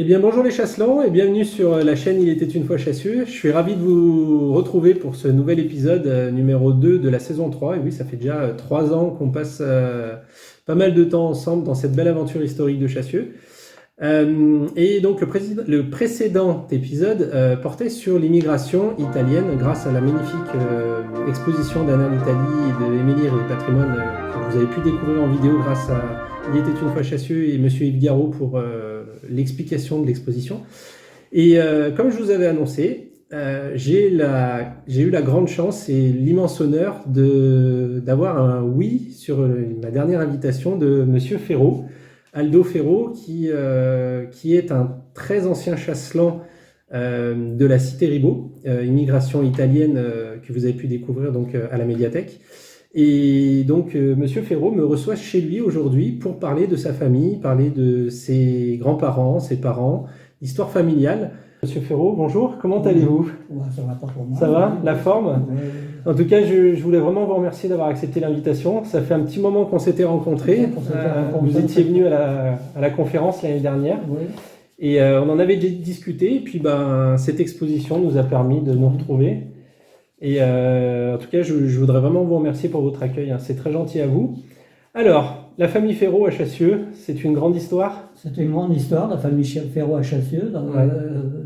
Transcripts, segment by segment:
Eh bien, bonjour les chasselants et bienvenue sur la chaîne Il était une fois Chassieux. Je suis ravi de vous retrouver pour ce nouvel épisode numéro 2 de la saison 3. Et oui, ça fait déjà 3 ans qu'on passe pas mal de temps ensemble dans cette belle aventure historique de Chassieux. Et donc le précédent épisode portait sur l'immigration italienne grâce à la magnifique exposition d'Anna l'Italie et de Émilie et Patrimoine que vous avez pu découvrir en vidéo grâce à Il était une fois Chassieux et Monsieur Yves Garot pour l'explication de l'exposition. Et comme je vous avais annoncé, j'ai eu la grande chance et l'immense honneur d'avoir un oui sur ma dernière invitation de Monsieur Ferraud, Aldo Ferraud, qui est un très ancien chasselan de la cité Ribot, immigration italienne que vous avez pu découvrir donc, à la médiathèque. Et donc, Monsieur Ferraud me reçoit chez lui aujourd'hui pour parler de sa famille, parler de ses grands-parents, ses parents, l'histoire familiale. Monsieur Ferraud, bonjour, comment allez-vous? Ça va pas pour moi. Ça va, la forme? Ouais. En tout cas, je voulais vraiment vous remercier d'avoir accepté l'invitation. Ça fait un petit moment qu'on s'était rencontrés. Vous étiez venu à la conférence l'année dernière. Oui. Et on en avait discuté. Et puis, cette exposition nous a permis de nous retrouver. Et en tout cas, je voudrais vraiment vous remercier pour votre accueil. C'est très gentil à vous. Alors, la famille Ferraud à Chassieux, c'est une grande histoire? C'est une grande histoire, la famille Ferraud à Chassieux.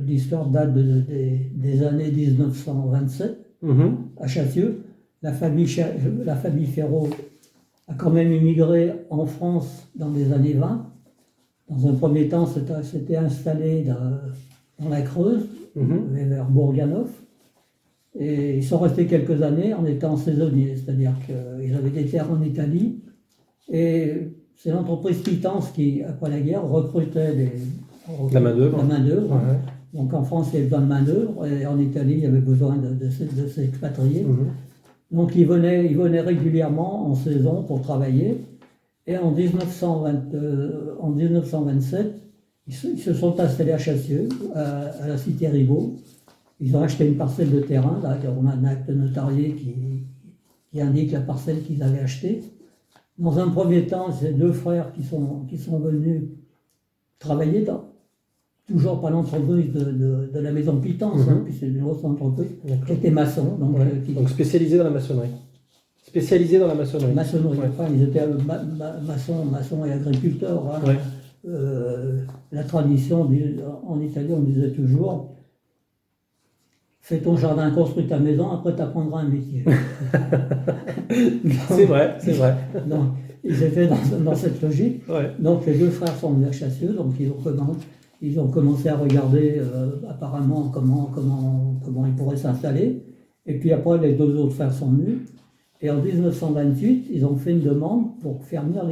L'histoire date des années 1927 à Chassieux. La famille Ferraud a quand même immigré en France dans les années 20. Dans un premier temps, c'était installé dans la Creuse, vers Bourganeuf. Et ils sont restés quelques années en étant saisonniers, c'est-à-dire qu'ils avaient des terres en Italie. Et c'est l'entreprise Pitance qui, après la guerre, recrutait la main-d'œuvre. Ouais. Donc en France, il y avait besoin de main-d'œuvre, et en Italie, il y avait besoin de s'expatrier. Donc ils venaient régulièrement en saison pour travailler. Et en 1927, ils se sont installés à Chassieux, à la cité Ribot. Ils ont acheté une parcelle de terrain. Là, on a un acte notarié qui indique la parcelle qu'ils avaient achetée. Dans un premier temps, c'est deux frères qui sont venus travailler toujours par l'entreprise de la maison Pitance, puis c'est une grosse entreprise, qui était maçon. Donc spécialisé dans la maçonnerie. Spécialisé dans la maçonnerie. Maçonnerie. Ouais. Enfin, ils étaient maçons et agriculteurs. La tradition, en Italie, on disait toujours... Fais ton jardin, construis ta maison, après tu apprendras un métier. C'est vrai. Donc, ils étaient dans cette logique. Ouais. Donc les deux frères sont venus à Chassieux, donc ils ont commencé à regarder apparemment comment ils pourraient s'installer. Et puis après, les deux autres frères sont venus. Et en 1928, ils ont fait une demande pour faire venir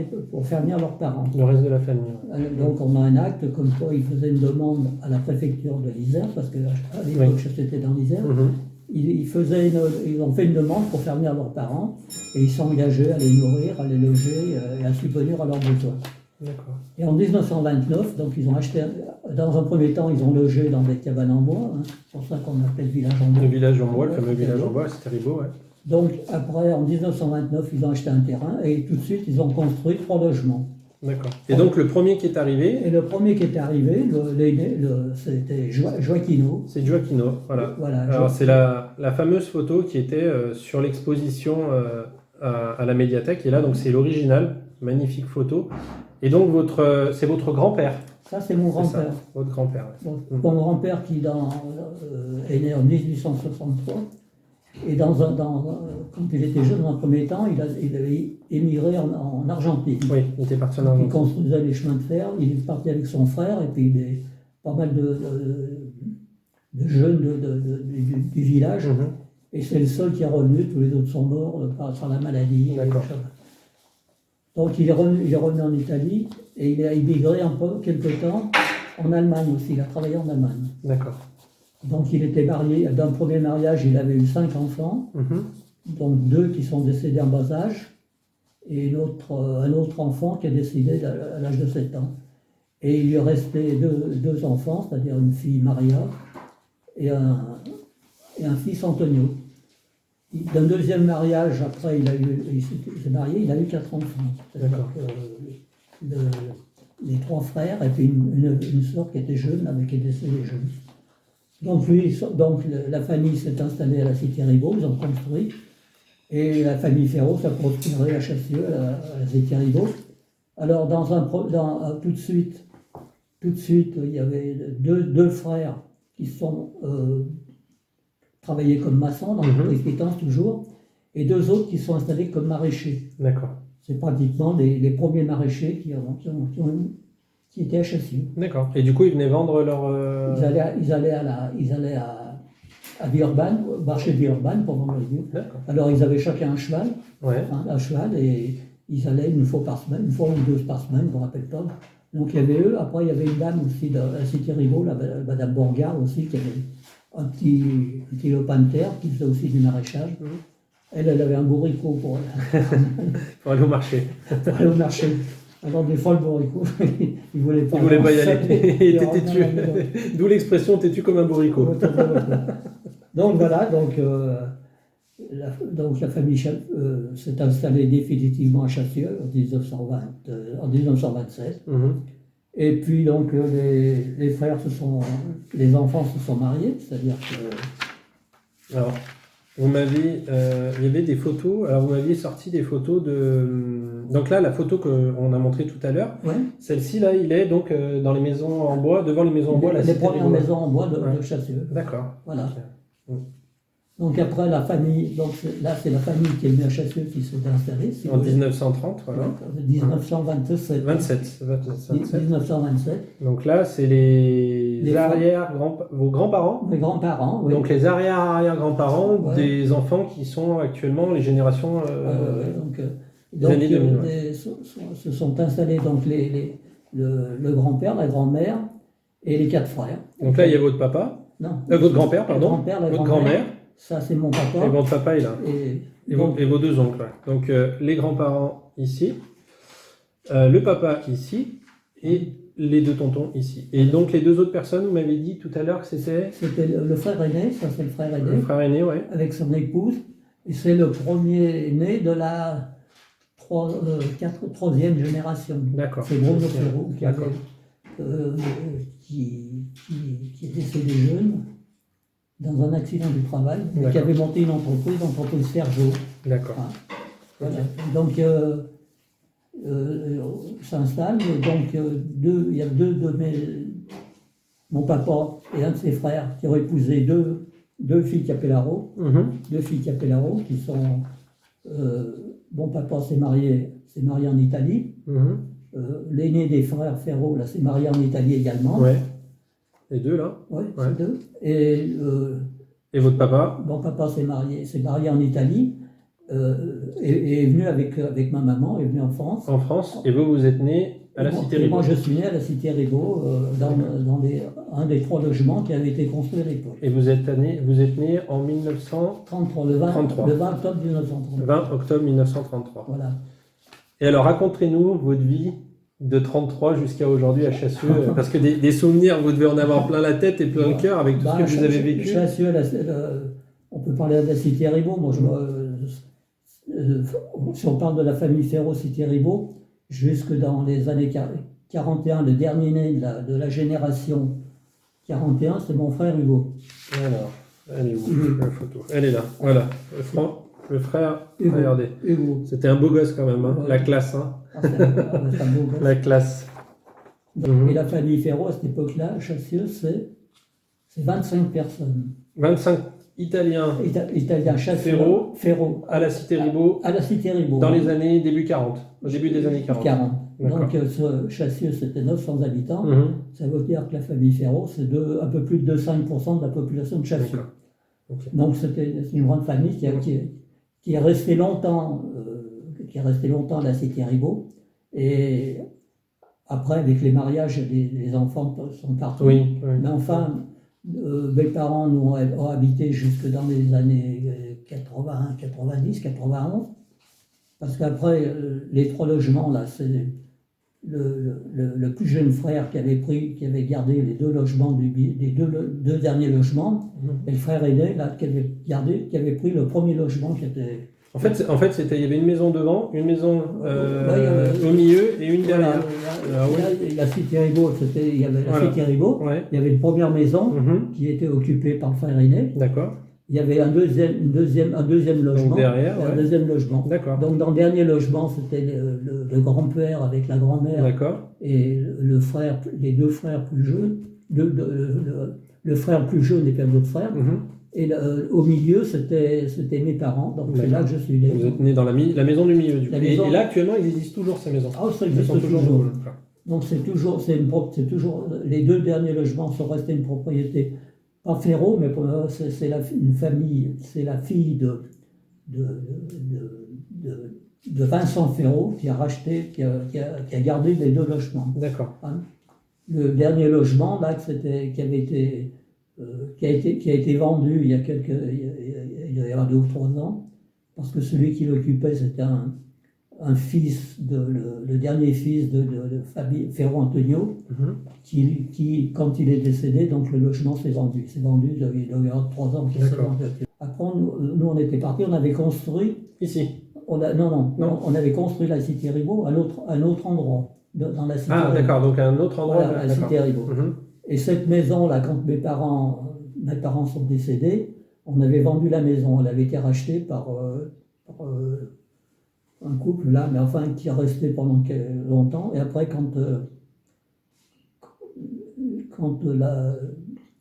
leurs parents. Le reste de la famille. Donc on a un acte comme quoi ils faisaient une demande à la préfecture de l'Isère, parce qu'à l'époque c'était dans l'Isère. Ils ont fait une demande pour faire venir leurs parents, et ils s'engageaient à les nourrir, à les loger et à subvenir à leurs besoins. D'accord. Et en 1929, donc ils ont acheté, dans un premier temps, ils ont logé dans des cabanes en bois, c'est pour ça qu'on appelle le village en bois. Le village en bois, le fameux village en bois, c'était Ribot, ouais. Donc après, en 1929, ils ont acheté un terrain et tout de suite, ils ont construit 3 logements. D'accord. Et donc le premier qui est arrivé? Et le premier qui est arrivé, c'était Joaquino. C'est Joaquino, voilà. Alors Joaquino. c'est la fameuse photo qui était sur l'exposition à la médiathèque. Et là, donc c'est l'original, magnifique photo. Et donc c'est votre grand-père? Ça, c'est mon grand-père. Votre grand-père. Ouais. Mon grand-père qui est né en 1863. Et quand il était jeune, dans un premier temps, il avait émigré en Argentine. Oui, il était parti en Argentine. Il construisait les chemins de fer, il est parti avec son frère, et puis pas mal de jeunes du village. Et c'est le seul qui est revenu, tous les autres sont morts par la maladie. D'accord. Donc il est revenu en Italie, et il a immigré un peu, quelque temps, en Allemagne aussi, il a travaillé en Allemagne. D'accord. Donc il était marié, d'un premier mariage il avait eu 5 enfants, donc 2 qui sont décédés en bas âge, et un autre enfant qui est décédé à l'âge de 7 ans. Et il lui restait deux enfants, c'est-à-dire une fille Maria et un fils Antonio. D'un deuxième mariage, après il s'est marié, il a eu 4 enfants. D'accord. les 3 frères, et puis une sœur qui était jeune, qui est décédée jeune. Donc, la famille s'est installée à la cité Ribot, ils ont construit, et la famille Ferraud s'est prospérée à Chassieux, à la cité Ribot. Alors, tout de suite, il y avait deux frères qui travaillaient comme maçons, dans l'entreprise Pitance toujours, et 2 autres qui sont installés comme maraîchers. D'accord. C'est pratiquement les premiers maraîchers qui étaient à Chassieux. D'accord. Et du coup, ils venaient vendre leur... Ils allaient à Villeurbanne, au marché de Villeurbanne pour vendre les légumes. Alors, ils avaient chacun un cheval, et ils allaient une fois ou 2 par semaine, je ne me rappelle pas. Donc, il y avait eux. Après, il y avait une dame aussi de la cité Ribot, Madame Bourgard aussi, qui avait un petit lopin de terre, qui faisait aussi du maraîchage. Elle avait un bourricot pour aller au marché. Pour aller au marché. Alors des fois le bourricot, il ne voulait pas y aller. Il était têtu. D'où l'expression têtu comme un bourricot. Donc voilà, la famille s'est installée définitivement à Chassieux en 1927. Et puis donc les enfants se sont mariés, c'est-à-dire que... Alors, il y avait des photos, alors vous m'aviez sorti des photos donc là, la photo qu'on a montrée tout à l'heure, celle-ci là, il est donc dans les maisons en bois, devant les maisons en bois. Les premières maisons en bois de Chassieux. D'accord. Voilà. Donc après la famille, là c'est la famille qui est venue à Chassieux qui s'est installée. En 1930, voilà. 1927. 1927. Donc là, c'est vos grands-parents. Mes grands-parents, oui. Donc les arrière-arrière-grands-parents des enfants qui sont actuellement les générations des années 2000. Se sont installés donc le grand-père, la grand-mère et les 4 frères. Donc là, il y a votre papa. Non. Votre grand-père, pardon. Votre grand-mère. Ça, c'est mon papa. Et votre papa est là. Et vos 2 oncles. Donc, les grands-parents ici, le papa ici, et les 2 tontons ici. Et donc, les 2 autres personnes, vous m'avez dit tout à l'heure que c'était... C'était le frère aîné, ça c'est le frère aîné. Le frère aîné, oui. Avec son épouse. Et c'est le premier né de la 3e génération. D'accord. C'est Bruno Ferraud qui est décédé jeune dans un accident du travail, qui avait monté une entreprise Sergio. D'accord. Voilà. Donc, s'installe. Donc, il y a 2 de mon papa et un de ses frères qui ont épousé 2 filles Capellaro. 2 filles Capellaro qui sont... mon papa s'est marié en Italie. L'aîné des frères Ferraud s'est marié en Italie également. Ouais. Les 2 là. Oui, c'est 2. Et votre papa? Mon papa s'est marié en Italie et est venu avec ma maman, est venu en France. En France. Et vous êtes né à la cité Ribot? Moi, je suis né à la cité Ribot, dans un des 3 logements qui avait été construit à l'époque. Et vous êtes né en 1933, le 20 octobre 1933. 20 octobre 1933. Voilà. Et alors, racontez-nous votre vie de 33 jusqu'à aujourd'hui à Chassieux, parce que des souvenirs, vous devez en avoir plein la tête et plein le cœur avec tout ce que vous avez vécu. Chassieux, on peut parler de la cité Ribot. Moi, si on parle de la famille Ferraud, cité Ribot, jusque dans les années 41, le dernier né de la génération 41, c'est mon frère Hugo. Alors, elle est où la photo? Elle est là, voilà. Le frère, Hugo. Regardez. Hugo. C'était un beau gosse quand même, hein. La classe. Hein. C'est un beau gosse. La classe. Et la famille Ferraud, à cette époque-là, Chassieux, c'est 25 personnes. 25 Italiens. Italiens, Chassieux. Ferraud. À la cité Ribot. À la cité Ribot. Dans les années début 40. Au début des années 40. Donc, Chassieux, c'était 900 habitants. Ça veut dire que la famille Ferraud, c'est un peu plus de 5% de la population de Chassieux. Okay. Donc, c'est une grande famille qui est restée longtemps à la cité Ribot. Et après, avec les mariages, les enfants sont partis. Oui. Mais enfin, mes parents nous ont habité jusque dans les années 80, 90, 91. Parce qu'après, les 3 logements, là, c'est le plus jeune frère qui avait gardé les 2 logements, les deux derniers logements, et le frère aîné, là, qui avait pris le premier logement qui était En fait, il y avait une maison devant, une maison au milieu et une derrière. La cité Ribot, il y avait la cité Ribot, il y avait une première maison qui était occupée par le frère Inet. D'accord. Il y avait un deuxième logement. Donc derrière, un deuxième logement. D'accord. Donc dans le dernier logement, c'était le grand-père avec la grand-mère. D'accord. Et les deux frères plus jeunes. Le frère plus jeune et puis un autre frère. Et au milieu, c'était mes parents. Donc c'est là que je suis né. Vous êtes né dans la maison du milieu, du coup. Et là, actuellement, il existe toujours ces maisons. Ah, ça existe toujours. Donc c'est toujours, les deux derniers logements sont restés une propriété, pas Ferraud, mais c'est une famille, c'est la fille de Vincent Ferraud qui a racheté, qui a gardé les deux logements. D'accord. Le dernier logement, là, qui a été vendu il y a 2 ou 3 ans, parce que celui qui l'occupait, c'était un fils, le dernier fils de Ferraud-Antonio, qui, quand il est décédé, donc le logement s'est vendu. C'est vendu, il y a 3 ans qu'il s'est vendu. Après, nous, on était partis, on avait construit... Ici on avait construit la cité Ribot à un autre endroit, dans la cité Ribot. D'accord, donc à un autre endroit. Voilà, la cité Ribot. Et cette maison-là, quand mes parents sont décédés, on avait vendu la maison. Elle avait été rachetée par un couple là, mais enfin qui est resté pendant longtemps. Et après, quand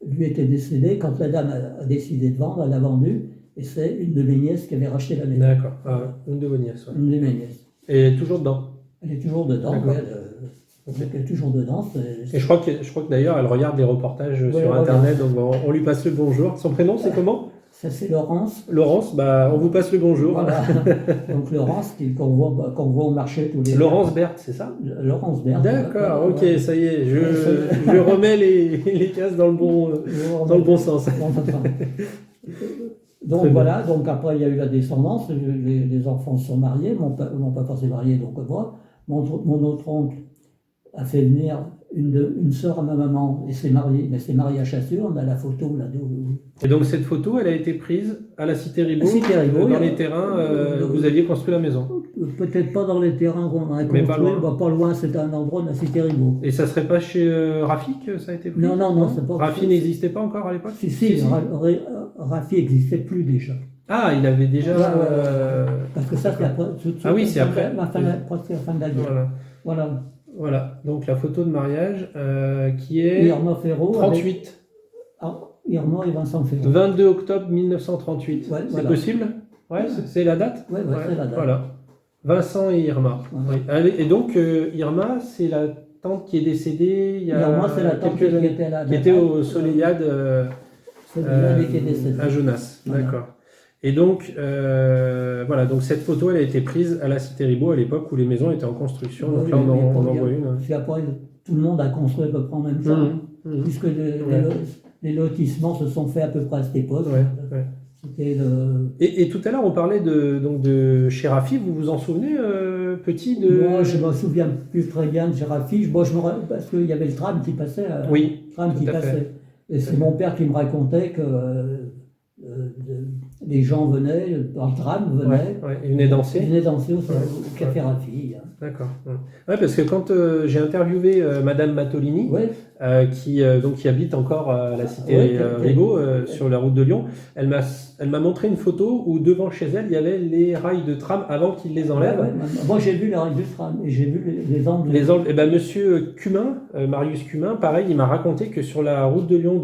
lui était décédé, quand la dame a décidé de vendre, elle a vendu. Et c'est une de mes nièces qui avait racheté la maison. D'accord, une de vos nièces. Ouais. Une de mes nièces. Et elle est toujours dedans. Elle est toujours dedans. Elle est toujours dedans. Et je crois que d'ailleurs, elle regarde les reportages sur Internet, donc on lui passe le bonjour. Son prénom, c'est comment ? Ça, c'est Laurence. Laurence, on vous passe le bonjour. Voilà. Donc Laurence, qu'on voit au marché tous les jours. Laurence Berthe, c'est ça ? Laurence Berthe. D'accord, ok, ça y est, je remets les cases dans le bon sens. Donc voilà, donc après il y a eu la descendance, les enfants se sont mariés, mon papa s'est marié, donc moi. Mon autre oncle a fait venir une sœur à ma maman et s'est marié à Chassieux, on a la photo là. Et donc cette photo, elle a été prise à la cité Ribot, dans les terrains où vous aviez construit la maison. Peut-être pas dans les terrains qu'on a construit, pas loin, c'était un endroit de la cité Ribot. Et ça serait pas chez Rafi que ça a été pris ? Non, c'est pas. Rafi n'existait pas encore à l'époque ? Si. Rafi n'existait plus déjà. Ah, il avait déjà... Parce que ça, c'est après. Ah oui, c'est après. Presque la fin de la guerre. Voilà, donc la photo de mariage qui est Irma Ferraud 38. Irma et Vincent Ferraud. 22 octobre 1938. C'est possible ? Ouais, c'est la date ? Ouais, c'est la date. Voilà. Vincent et Irma. Voilà. Oui. Et donc, Irma, c'est la tante qui est décédée il y a Irma, c'est la tante quelques années, qui était au Soleillade à Genasse. Voilà. D'accord. Et donc, voilà, donc cette photo, elle a été prise à la cité Ribot à l'époque où les maisons étaient en construction. Donc là, on en voit une. Puis après, tout le monde a construit à peu près en même temps, puisque les lotissements se sont faits à peu près à cette époque. Et tout à l'heure, on parlait de chez Rafi, vous vous en souvenez, petit de... Moi, je ne me souviens plus très bien de chez Rafi, parce qu'il y avait le tram qui passait. Oui, le tram qui passait. Et c'est mon père qui me racontait que les gens venaient, dans le tram, ils venaient danser. Ils venaient danser au café Rafi. D'accord. Ouais, parce que quand j'ai interviewé Madame Mattolini, qui habite encore à la cité Ribot, sur la route de Lyon, elle m'a montré une photo où devant chez elle, il y avait les rails de tram avant qu'ils les enlèvent. Moi, j'ai vu les rails de tram et j'ai vu les angles. Et ben, monsieur Cumin, Marius Cumin, pareil, il m'a raconté que sur la route de Lyon,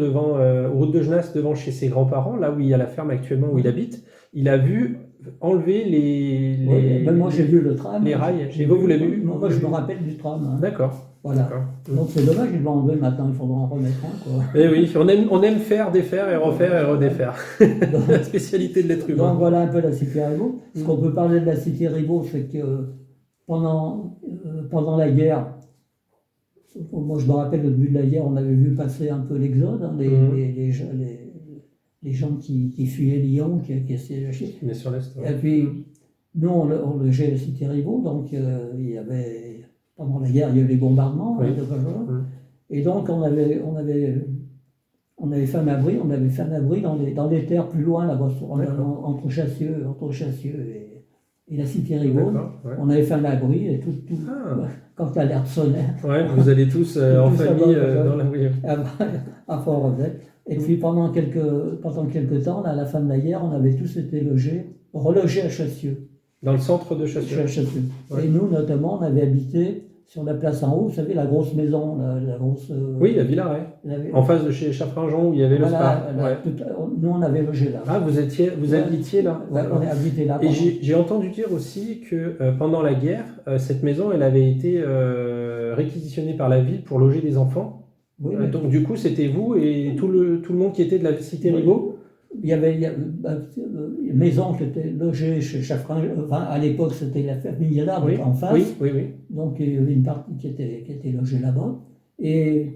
route de Genasse, devant chez ses grands-parents, là où il y a la ferme actuellement où il habite, il a vu enlever moi j'ai vu le tram. Les rails. Et vous l'avez vu ? Moi je me rappelle du tram. D'accord. Voilà. D'accord. Donc c'est dommage, ils l'ont enlevé maintenant, il faudra en remettre un. Et oui, on aime faire, défaire et refaire et redéfaire. La spécialité de l'être humain. Donc voilà un peu la cité Ribot. Ce qu'on peut parler de la cité Ribot, c'est que pendant la guerre, moi je me rappelle au début de la guerre, on avait vu passer un peu l'exode, les gens qui fuyaient Lyon, qui essayaient de lâcher. Mais sur l'Est. Et puis, nous, on logeait la cité Ribot, donc il y avait, pendant la guerre, il y a eu les bombardements. Et donc, on avait fait un abri, dans les terres plus loin, là-bas, entre Chassieux et la cité Rigaud. Ouais. On avait fait un abri et tout quand l'alerte sonnait. Ouais, vous allez tous en famille dans l'abri. À Fort-Rodet. Et puis pendant quelques temps, là, à la fin de la guerre, on avait tous été relogés à Chassieux. Dans le centre de Chassieux. Ouais. Et nous, notamment, on avait habité sur la place en haut, vous savez, la grosse maison, la grosse... oui, la Villaret. En face de chez Chaffrinjon, où il y avait le spa. Nous, on avait logé là. Ah, vous habitiez là? Ouais, on est habité là. Et j'ai entendu dire aussi que pendant la guerre, cette maison, elle avait été réquisitionnée par la ville pour loger des enfants. Oui, donc du coup, c'était vous et tout le monde qui était de la cité Rigaud. Il y avait une maison qui était logée chez Chaffrinjon. Enfin, à l'époque, c'était la famille là, en face. Oui. Donc, il y avait une partie qui était logée là-bas. Et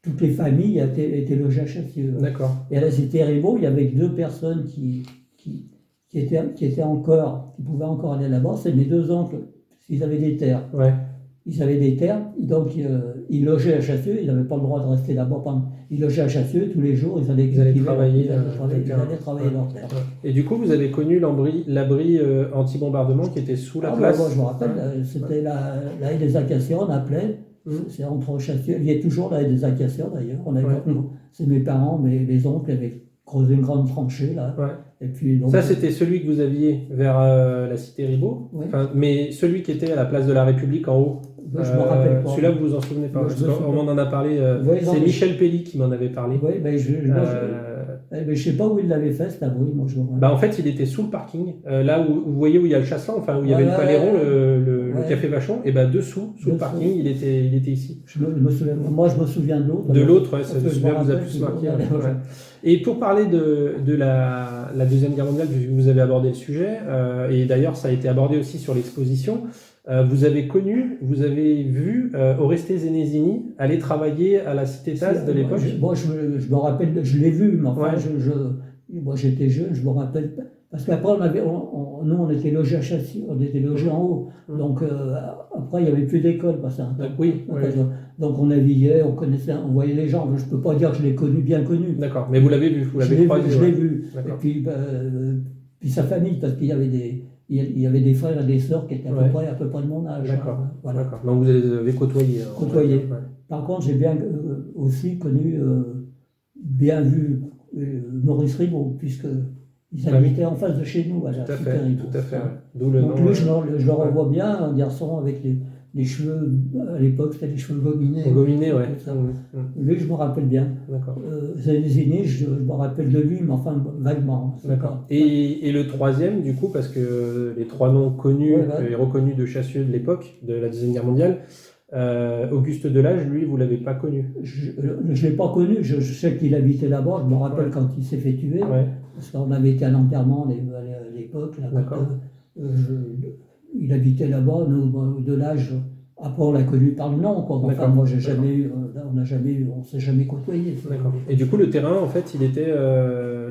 toutes les familles étaient logées à Chassieux. D'accord. Et à la cité Rigaud, il y avait 2 personnes qui pouvaient encore aller là-bas. C'est mes 2 oncles, ils avaient des terres. Ouais. Ils avaient des terres, donc ils logeaient à Chassieux, ils n'avaient pas le droit de rester là-bas. Ils logeaient à Chassieux tous les jours, ils allaient travailler leur terre. Et du coup, vous avez connu l'abri anti-bombardement qui était sous la place. Moi, je me rappelle, c'était la haie des Acacias, on appelait. C'est entre Chassieux, il y a toujours la haie des Acacias d'ailleurs. C'est mes parents, mes oncles avaient creusé une grande tranchée là. Ouais. Et puis, donc, ça, c'était celui que vous aviez vers la cité Rigaud, mais celui qui était à la place de la République en haut. Je me rappelle pas. Celui-là, vous vous en souvenez pas? On m'en a parlé. C'est Michel Pelly qui m'en avait parlé. Oui, mais je sais pas où il l'avait fait cet abri. Moi, en fait, il était sous le parking, là où vous voyez où il y a le Chasselas, enfin où il y avait le Paléron, le café Vachon, et dessous, sous le parking, il était ici. Moi, je me souviens de l'autre. De l'autre, c'est celui-là vous a plus marqué. Et pour parler de la Deuxième Guerre mondiale, puisque vous avez abordé le sujet, et d'ailleurs ça a été abordé aussi sur l'exposition, vous avez vu Oreste Zenesini aller travailler à la Cité Taz de l'époque? Moi, je me rappelle, je l'ai vu, mais enfin, moi j'étais jeune, je me rappelle pas. Parce qu'après, nous, on était logés à Chassieux, on était logés en haut. Donc, après, il n'y avait plus d'école. Donc, on naviguait, on voyait les gens. Je ne peux pas dire que je l'ai bien connu. D'accord, mais vous l'avez vu, vous l'avez croisé. Je l'ai vu. Et puis sa famille, parce qu'il y avait des frères et des sœurs qui étaient à peu près de mon âge. D'accord. D'accord. Donc, vous les avez côtoyés. Par contre, j'ai bien aussi bien vu Maurice Rigaud, puisque ils habitaient en face de chez nous, à la Cité Rigaud. Tout à fait. D'où le nom. Donc lui, je le revois bien, un garçon avec les cheveux, à l'époque, c'était les cheveux gominés. Gominés, ouais. Lui, je me rappelle bien. D'accord. Zenesini, je me rappelle de lui, mais enfin, vaguement. D'accord. Et le troisième, du coup, parce que les 3 noms connus et reconnus de Chassieux de l'époque, de la Deuxième Guerre mondiale, Auguste Delage, lui, vous ne l'avez pas connu? Je ne l'ai pas connu, je sais qu'il habitait là-bas, je me rappelle quand il s'est fait tuer, parce qu'on avait été à l'enterrement à l'époque. Il habitait là-bas, Delage, après on l'a connu par le nom, quoi. Enfin, moi, on ne s'est jamais côtoyé. D'accord. Et du coup, le terrain, en fait, il était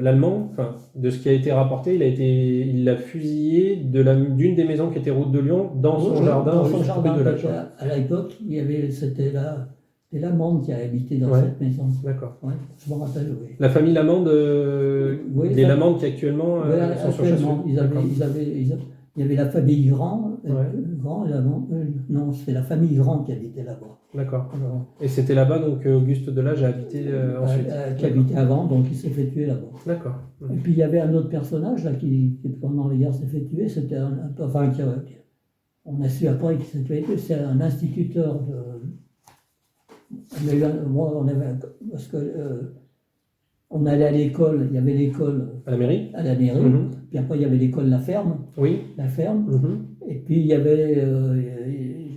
l'Allemand, enfin, de ce qui a été rapporté, il l'a fusillé d'une des maisons qui était route de Lyon dans son jardin. Dans son jardin. À l'époque, c'était l'Allemande qui a habité dans cette maison. D'accord. Ouais, je me rappelle, oui. La famille Lamande, des Lamandes qui actuellement sont sur Chassieux. Il y avait la famille Grand, non, c'est la famille Grand qui habitait là-bas. D'accord. Et c'était là-bas donc Auguste Delage a habité ensuite. Qui habitait avant, donc il s'est fait tuer là-bas. D'accord. Et puis il y avait un autre personnage là qui pendant les guerres s'est fait tuer. C'était on a su après qu'il s'est fait tuer. C'est un instituteur parce que on allait à l'école, il y avait l'école à la mairie, puis après il y avait l'école La Ferme, La Ferme, et puis il y avait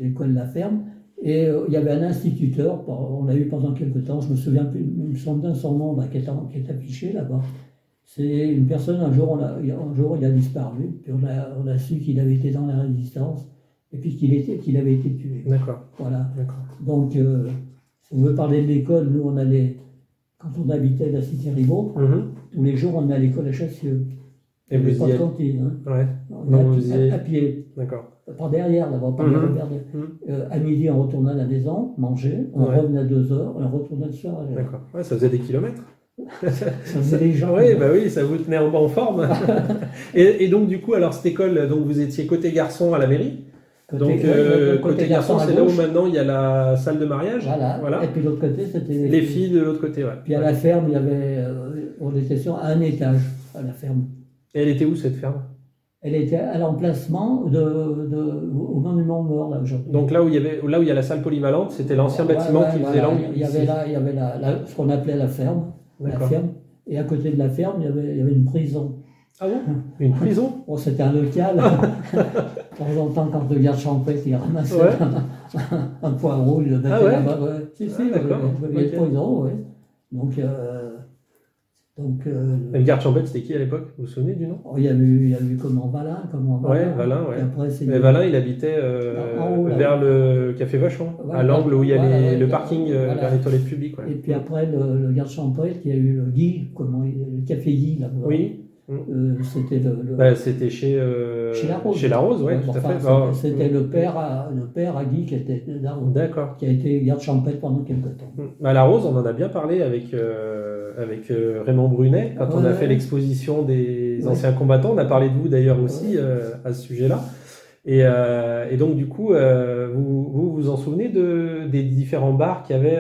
l'école La Ferme, et il y avait un instituteur, on l'a eu pendant quelques temps, je me souviens plus, il me semble d'un son nom qui est affiché là-bas. C'est une personne, un jour il a disparu, puis on a su qu'il avait été dans la résistance, et puis qu'il avait été tué. D'accord. Voilà. D'accord. Donc, si on veut parler de l'école, nous on allait... Quand on habitait à la Cité Rigaud, tous les jours on allait à l'école à Chassieux. Et vous pas de cantine. À pied. D'accord. Par derrière, d'abord, derrière. À midi, on retournait à la maison, manger, on revenait à 2h, on retournait le soir. D'accord. Ouais, ça faisait des kilomètres. Ça faisait les gens. Oui, bah oui, ça vous tenait en forme. Et donc, du coup, alors, cette école, donc, vous étiez côté garçon à la mairie. Donc, côté garçon, c'est là où maintenant il y a la salle de mariage. Voilà. Et puis l'autre côté, c'était les filles de l'autre côté, ouais. Puis à la ferme, il y avait, on était sur un étage à la ferme. Et elle était où cette ferme? Elle était à l'emplacement au monument aux morts là aujourd'hui. Donc là où il y a la salle polyvalente, c'était l'ancien bâtiment qui faisait l'angle. Il y avait ce qu'on appelait la ferme. Et à côté de la ferme, il y avait une prison. Ah bon? Une prison? Bon, c'était un local. De temps en temps, quand le garde champêtre il ramassait un poireau, il le mettait là-bas. Si, d'accord. Il y avait une prison, oui. Donc, le garde champêtre, c'était qui à l'époque? Vous vous souvenez du nom? Il y a eu comment Valin. Valin, ouais. Après, mais Valin, il habitait vers le Café Vachon, à l'angle où il y a le parking vers les toilettes publiques. Ouais. Et puis après, le garde champêtre, il y a eu le Guy, le Café Guy, là. Oui. C'était chez la Rose. Chez la Rose, oui, tout à fait. C'était le père à Guy qui était de la Rose. D'accord. Qui a été garde champêtre pendant quelques temps. À la Rose, on en a bien parlé avec Raymond Brunet, quand on a fait l'exposition des anciens combattants. On a parlé de vous d'ailleurs aussi à ce sujet-là. Et donc, du coup, vous vous en souvenez des différents bars qu'il y avait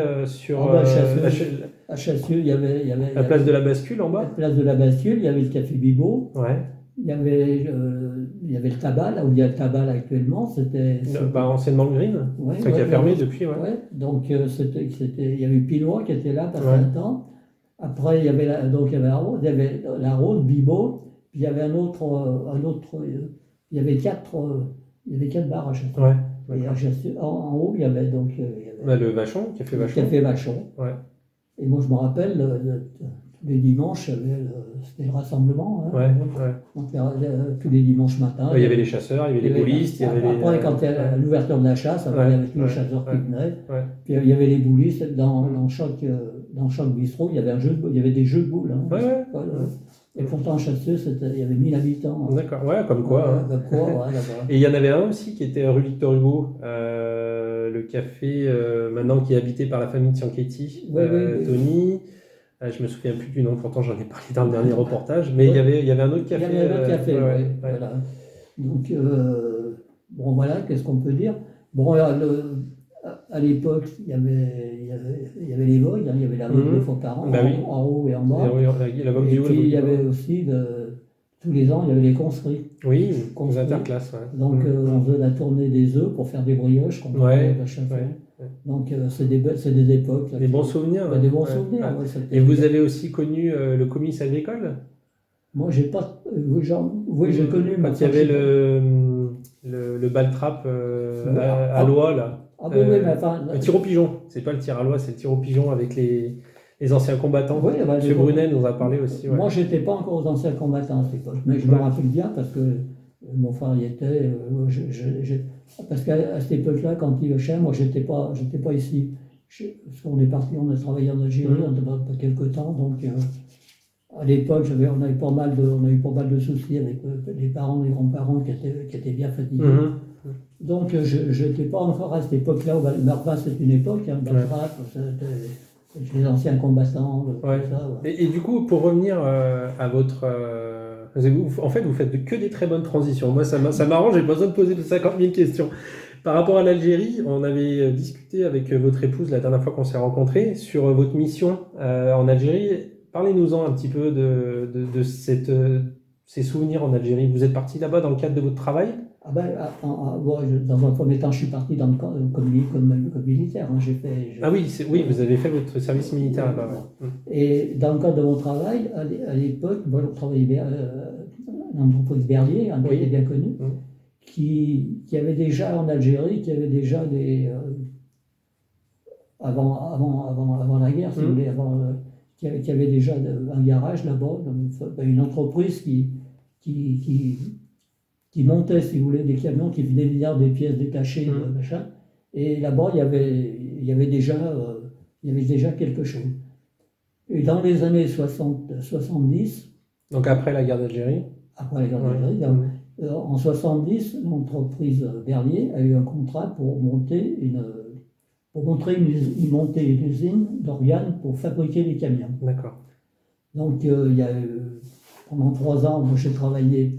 à Chassieux, il y avait la place de la Bascule en bas. La place de la Bascule, il y avait le Café Bibo. Ouais. Il y avait le tabac, là où il y a le tabac là, actuellement. C'était anciennement le Green, qui a fermé depuis. Donc, il y avait Pinois qui était là passé un temps. Après, il y avait la Rose, Bibo, puis il y avait un autre il y avait quatre bars à Chassieux. Ouais, et à Chassieux, en haut, il y avait donc le Vachon, Café Vachon. Café Vachon. Ouais. Et moi, je me rappelle, tous les dimanches, c'était le rassemblement. Donc, tous les dimanches matin. Il y avait les chasseurs, il y avait les boulistes. Après, quand il y avait l'ouverture de la chasse, il y avait tous les chasseurs qui venaient. Puis il y avait les boulistes. Dans chaque bistrot, il y avait des jeux de boules. Et pourtant, Chassieux, il y avait 1000 habitants. D'accord, comme quoi. Et il y en avait un aussi qui était rue Victor Hugo, le café maintenant qui est habité par la famille Tianchetti, Tony. Je me souviens plus du nom, pourtant j'en ai parlé dans le dernier reportage, mais il y avait un autre café. Il y avait un autre café, voilà. Donc, voilà, qu'est-ce qu'on peut dire? Bon, à l'époque, il y avait les vogues, il y avait la rue de Faux-Parent, en haut et en bas. Et puis il y avait aussi, tous les ans, il y avait les conscrits. Oui, les interclasses. Donc on faisait la tournée des œufs pour faire des brioches qu'on avait à chaque fois. Donc c'est des époques. Des bons souvenirs. Des bons souvenirs. Et vous avez aussi connu le comice agricole? Moi, j'ai pas. J'ai connu. Quand il y avait le bal-trap à Lois, là. Le tir au pigeon. C'est pas le tir à Lois, c'est le tir au pigeon avec les anciens combattants. M. Brunet nous a parlé aussi. Moi, j'étais pas encore aux anciens combattants à cette époque, mais je me rappelle bien parce que mon frère y était. Parce qu'à cette époque-là, quand il chien, moi, j'étais pas ici. Parce qu'on est parti, on a travaillé en Algérie, on a pas quelques temps, donc. À l'époque, on a eu pas mal de soucis avec les parents, les grands-parents qui étaient bien fatigués. Donc, je n'étais pas encore à cette époque-là. Merva, c'est une époque, les anciens combattants. Tout ça, Et du coup, pour revenir à votre. En fait, vous faites que des très bonnes transitions. Moi, ça m'arrange, j'ai pas besoin de poser 50 000 questions. Par rapport à l'Algérie, on avait discuté avec votre épouse la dernière fois qu'on s'est rencontrés sur votre mission en Algérie. Parlez-nous-en un petit peu de ces souvenirs en Algérie. Vous êtes parti là-bas dans le cadre de votre travail? Dans un premier temps, je suis parti comme militaire. Oui, vous avez fait votre service militaire là-bas. Et dans le cadre de mon travail, à l'époque, moi, je travaillais une entreprise Berlier, qui était bien connue, qui avait déjà en Algérie, qui avait déjà avant la guerre, si vous voulez, qui avait déjà un garage là-bas, une entreprise qui montait, si vous voulez, des camions qui venaient venir des pièces détachées, machin. Et là-bas, il y avait déjà quelque chose. Et dans les années 70... Donc après la guerre d'Algérie? Après la guerre d'Algérie. En 70, l'entreprise Berlier a eu un contrat pour monter une usine d'organes pour fabriquer les camions. D'accord. Donc, il y a, pendant 3 ans, moi, j'ai travaillé.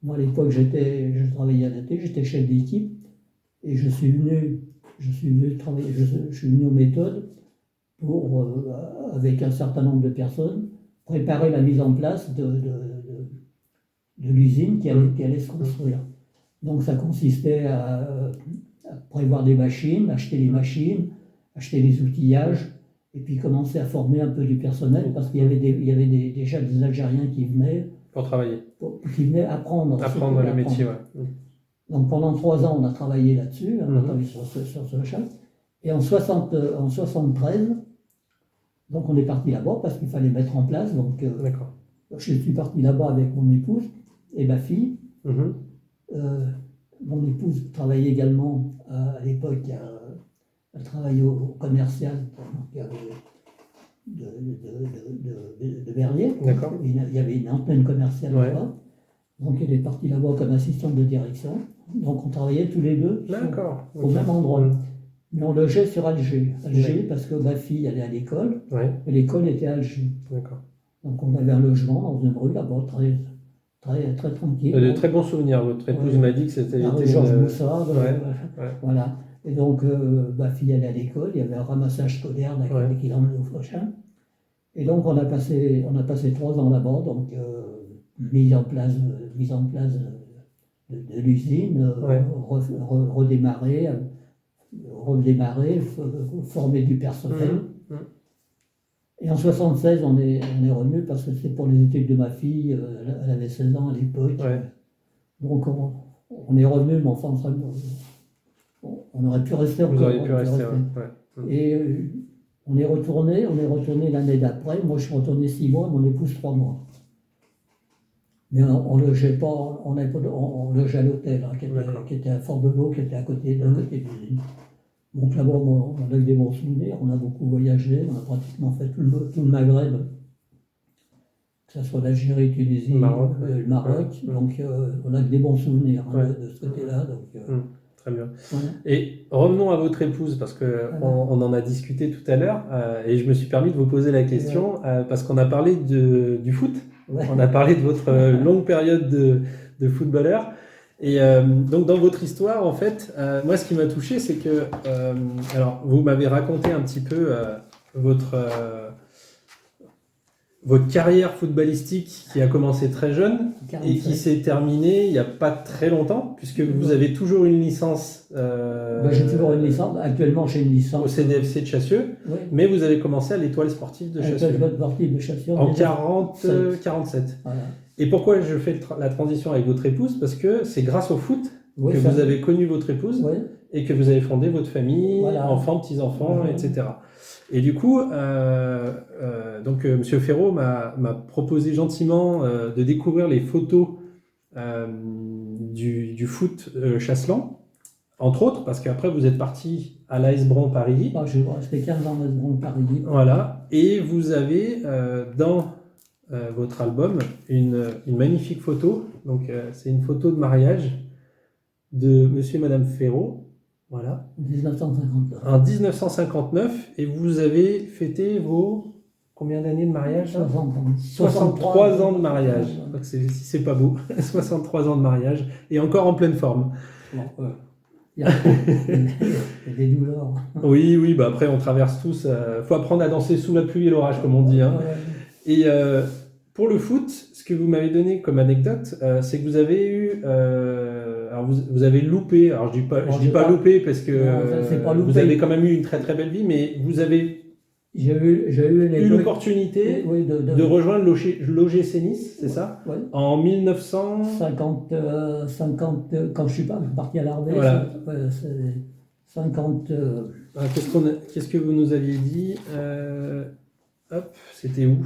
Moi, à l'époque, je travaillais à l'été, j'étais chef d'équipe. Et je suis venu travailler, je suis venu aux méthodes pour, avec un certain nombre de personnes, préparer la mise en place de l'usine qui allait se construire. Donc ça consistait à prévoir des machines, acheter les machines, acheter les outillages, et puis commencer à former un peu du personnel, parce qu'il y avait déjà des Algériens qui venaient pour travailler, qui venaient apprendre le métier. Ouais. Donc pendant 3 ans, on a travaillé là-dessus, on a travaillé sur ce machin. Et en 73, donc on est parti là-bas parce qu'il fallait mettre en place. Donc je suis parti là-bas avec mon épouse et ma fille. Mon épouse travaillait également à l'époque, elle travaillait au commercial de Berlier. Il y avait une antenne commerciale là-bas. Donc elle est partie là-bas comme assistante de direction. Donc on travaillait tous les deux au même endroit. Mais on logeait sur Alger. Parce que ma fille allait à l'école. Et l'école était à Alger. Donc on avait un logement dans une rue là-bas, très tranquille. De très bons souvenirs. Votre épouse m'a dit que c'était... La rue Georges Boussard. Voilà. Et donc ma fille allait à l'école. Il y avait un ramassage scolaire qui l'emmenait au prochain. Et donc on a passé 3 ans là-bas. Donc mise en place de l'usine, redémarrer, former du personnel. Et en 76, on est revenu parce que c'était pour les études de ma fille, elle avait 16 ans à l'époque. Donc on est revenu, mais enfin, on aurait pu rester encore. Vous auriez pu rester, Et on est retourné l'année d'après. Moi, je suis retourné 6 mois, mon épouse 3 mois. Mais on logeait pas, on logeait à l'hôtel, qui était à Fort-de-L'Eau, qui était à côté de l'usine. Donc là-bas, on a eu des bons souvenirs, on a beaucoup voyagé, on a pratiquement fait tout le Maghreb, que ce soit l'Algérie, Tunisie, le Maroc. Donc on a eu des bons souvenirs de ce côté-là. Très bien. Et revenons à votre épouse, parce qu'on en a discuté tout à l'heure, et je me suis permis de vous poser la question, parce qu'on a parlé du foot. On a parlé de votre longue période de footballeur. Et donc, dans votre histoire, en fait, moi, ce qui m'a touché, c'est que... alors, vous m'avez raconté un petit peu votre carrière footballistique qui a commencé très jeune 47. Et qui s'est terminée il n'y a pas très longtemps, puisque vous avez toujours une licence... j'ai toujours une licence. Actuellement, j'ai une licence... Au CDFC de Chassieux, mais vous avez commencé à l'Étoile sportive de Chassieux. L'Étoile sportive de Chassieux. En 47. Voilà. Et pourquoi je fais la transition avec votre épouse? Parce que c'est grâce au foot que vous avez connu votre épouse et que vous avez fondé votre famille, enfants, petits-enfants, etc. Et du coup, donc Monsieur Ferraud m'a proposé gentiment de découvrir les photos du foot Chasselan, entre autres, parce qu'après vous êtes parti à l'AS Bron-Paris. Je suis resté 15 ans à l'AS Bron-Paris. Voilà, et vous avez dans votre album une magnifique photo. Donc c'est une photo de mariage de Monsieur et Madame Ferraud. Voilà. 1959. En 1959, et vous avez fêté vos combien d'années de mariage? 63 ans de mariage. Donc c'est pas beau. 63 ans de mariage et encore en pleine forme. Il y a des douleurs. Oui, bah après on traverse tous. Faut apprendre à danser sous la pluie et l'orage, comme on dit. Hein. Et pour le foot, ce que vous m'avez donné comme anecdote, c'est que vous avez eu, alors vous avez loupé. Alors je dis pas loupé parce que vous avez quand même eu une très très belle vie, mais vous avez j'ai eu l'opportunité de rejoindre l'OGC Nice, c'est ça? En 1950. 50, quand je suis parti à l'armée, c'est 50. Qu'est-ce que vous nous aviez dit? Hop, c'était où?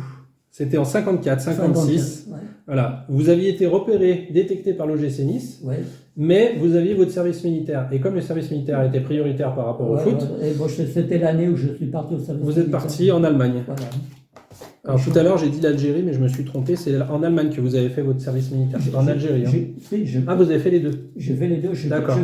C'était en 54, 56. Voilà. Vous aviez été repéré, détecté par l'OGC Nice, mais vous aviez votre service militaire. Et comme le service militaire était prioritaire par rapport au foot... c'était l'année où je suis parti au service militaire. Vous êtes parti en Allemagne. Voilà. Alors tout à l'heure, j'ai dit l'Algérie, mais je me suis trompé. C'est en Allemagne que vous avez fait votre service militaire. C'est en Algérie. Hein. Ah, vous avez fait les deux? J'ai fait les deux. D'accord.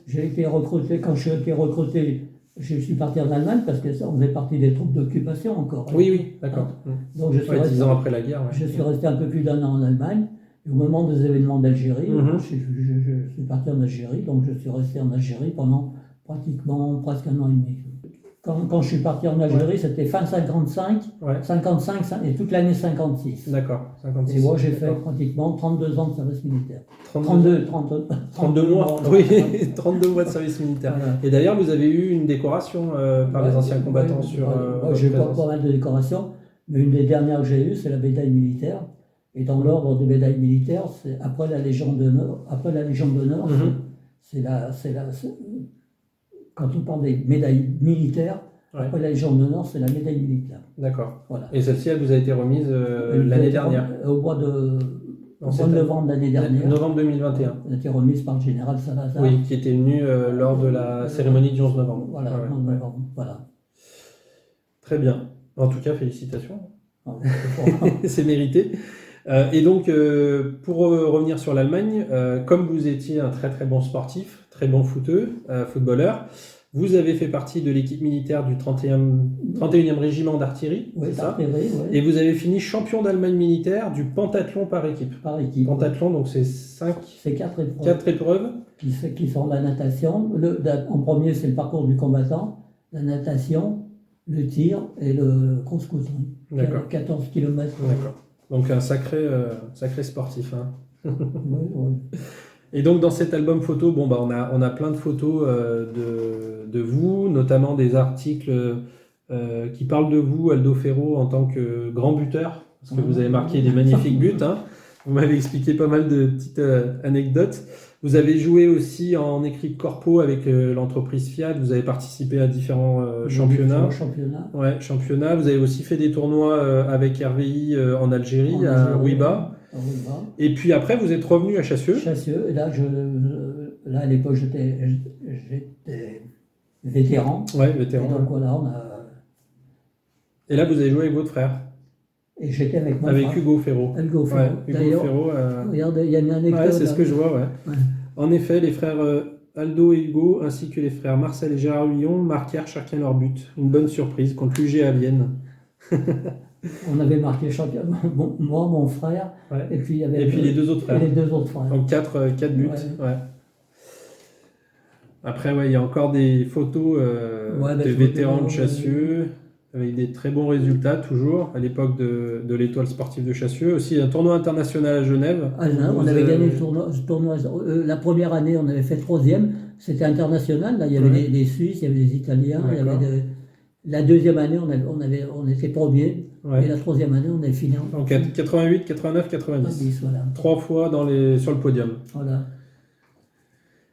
J'ai été recruté, quand j'ai été recruté Je suis parti en Allemagne parce que ça, on faisait partie des troupes d'occupation encore. Oui, d'accord. Donc je suis resté, 10 ans après la guerre. Je suis resté un peu plus d'1 an en Allemagne. Et au moment des événements d'Algérie, je suis parti en Algérie, donc je suis resté en Algérie pendant presque 1 an et demi. Quand je suis parti en Algérie, c'était fin 55, 55 et toute l'année 56. D'accord. 56. Et moi, j'ai fait pratiquement 32 ans de service militaire. 32 mois. Oui, 32 mois de service militaire. Voilà. Et d'ailleurs, vous avez eu une décoration par les anciens combattants sur. Moi, j'ai pas mal de décorations, mais une des dernières que j'ai eues, c'est la médaille militaire. Et dans l'ordre des médailles militaires, c'est après la Légion d'honneur. Quand on parle des médailles militaires, après la Légion d'honneur, c'est la médaille militaire. D'accord. Voilà. Et celle-ci, elle vous a été remise l'année dernière. Au mois de novembre l'année dernière. Novembre 2021. Elle a été remise par le général Salazar. Oui, qui était venu lors de la cérémonie du 11 novembre. Voilà, 11 novembre. Voilà. Très bien. En tout cas, félicitations. C'est mérité. Et donc, pour revenir sur l'Allemagne, comme vous étiez un très très bon sportif, très bon footballeur, vous avez fait partie de l'équipe militaire du 31e régiment d'artillerie, oui, c'est ça ? Et vous avez fini champion d'Allemagne militaire du pentathlon par équipe. Pentathlon, donc c'est 4 épreuves. Qui sont la natation. En premier, c'est le parcours du combattant, la natation, le tir et le cross-country. D'accord. 14 km. D'accord. Donc un sacré sportif. Hein. Oui. Et donc dans cet album photo, on a plein de photos de vous, notamment des articles qui parlent de vous, Aldo Ferro, en tant que grand buteur, parce que vous avez marqué des magnifiques buts. Hein. Vous m'avez expliqué pas mal de petites anecdotes. Vous avez joué aussi en équipe corpo avec l'entreprise Fiat. Vous avez participé à différents championnats. Championnats. Vous avez aussi fait des tournois avec RVI en Algérie, à Rouiba. Et puis après, vous êtes revenu à Chassieux. Et là, à l'époque, j'étais vétéran. Ouais, vétéran. Et donc voilà, Et là, vous avez joué avec votre frère. Et j'étais avec mon frère. Avec Hugo Ferro. Hugo Ferro. Regardez, il y a une anecdote. C'est ce que je vois, ouais. En effet, les frères Aldo et Hugo, ainsi que les frères Marcel et Gérard Huillon, marquèrent chacun leur but. Une bonne surprise contre l'UG à Vienne. On avait marqué chacun, moi, mon frère, et puis il y avait les deux autres frères. Donc 4 buts. Ouais. Après, il y a encore des photos de vétérans de Chassieux, avec des très bons résultats, toujours, à l'époque de l'Étoile sportive de Chassieux. Aussi un tournoi international à Genève. On avait gagné le tournoi. La première année, on avait fait 3e. C'était international. Là, il y avait des Suisses, il y avait des Italiens. La deuxième année, on était premier. Et la troisième année, on avait fini en 88, 89, 90. Voilà. 3 fois sur le podium. Voilà.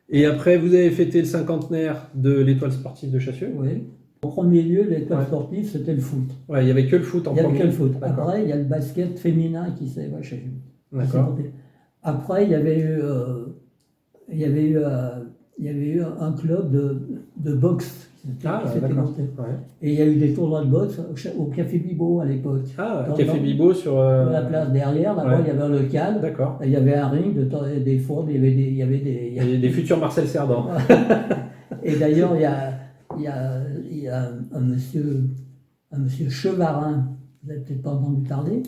Et après, vous avez fêté le cinquantenaire de l'Étoile sportive de Chassieux. Oui. En premier lieu, l'étoile sportive, c'était le foot. Il n'y avait que le foot en premier. Il n'y avait que le foot. Après, il y a le basket féminin qui s'est... D'accord. Après, il y avait eu un club de boxe qui s'était monté. Et il y a eu des tournois de boxe au Café Bibo à l'époque. Café Bibo sur la place derrière, là-bas, il y avait un local. D'accord. Il y avait un ring, des fois, il y avait des futurs Marcel Cerdan. Et d'ailleurs, il y a un monsieur Chevarin, vous n'avez peut-être pas entendu parler,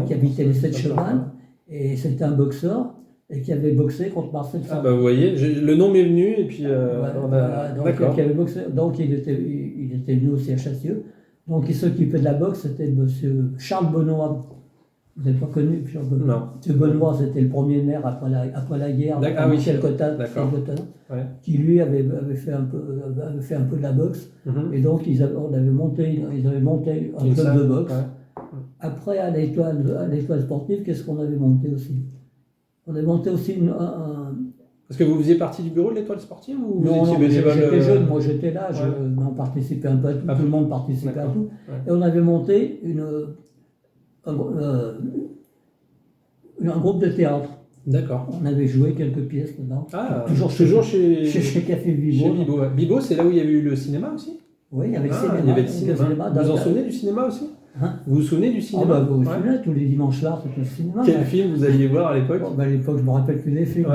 qui habitait les 7 Chevins, et c'était un boxeur, et qui avait boxé contre Marcel Cerdan. Vous voyez, le nom m'est venu, et puis d'accord. Donc il était venu aussi à Chassieux. Donc il s'occupait de la boxe, c'était monsieur Charles Benoît. Vous n'avez pas connu Charles Benoît? Non. Monsieur Benoît, c'était le premier maire après la guerre, Michel Cotin, qui lui avait fait un peu de la boxe. Et donc ils avaient monté un club de boxe. Après, à l'étoile sportive, qu'est-ce qu'on avait monté aussi? On avait monté aussi Parce que vous faisiez partie du bureau de l'étoile sportive ou non, j'étais jeune, moi j'étais là, on participait un peu à tout, tout le monde participait à tout. Et on avait monté un groupe de théâtre. D'accord. On avait joué quelques pièces dedans. Toujours chez Café Bibo. Chez Bibo. Bibo, c'est là où il y avait eu le cinéma aussi? Oui, il y avait le cinéma. Vous vous en souvenez du cinéma aussi? Vous vous souvenez du cinéma? Vous souvenez, tous les dimanches soirs, c'était le cinéma. Quel film vous alliez voir à l'époque? À l'époque, je ne me rappelle plus des films.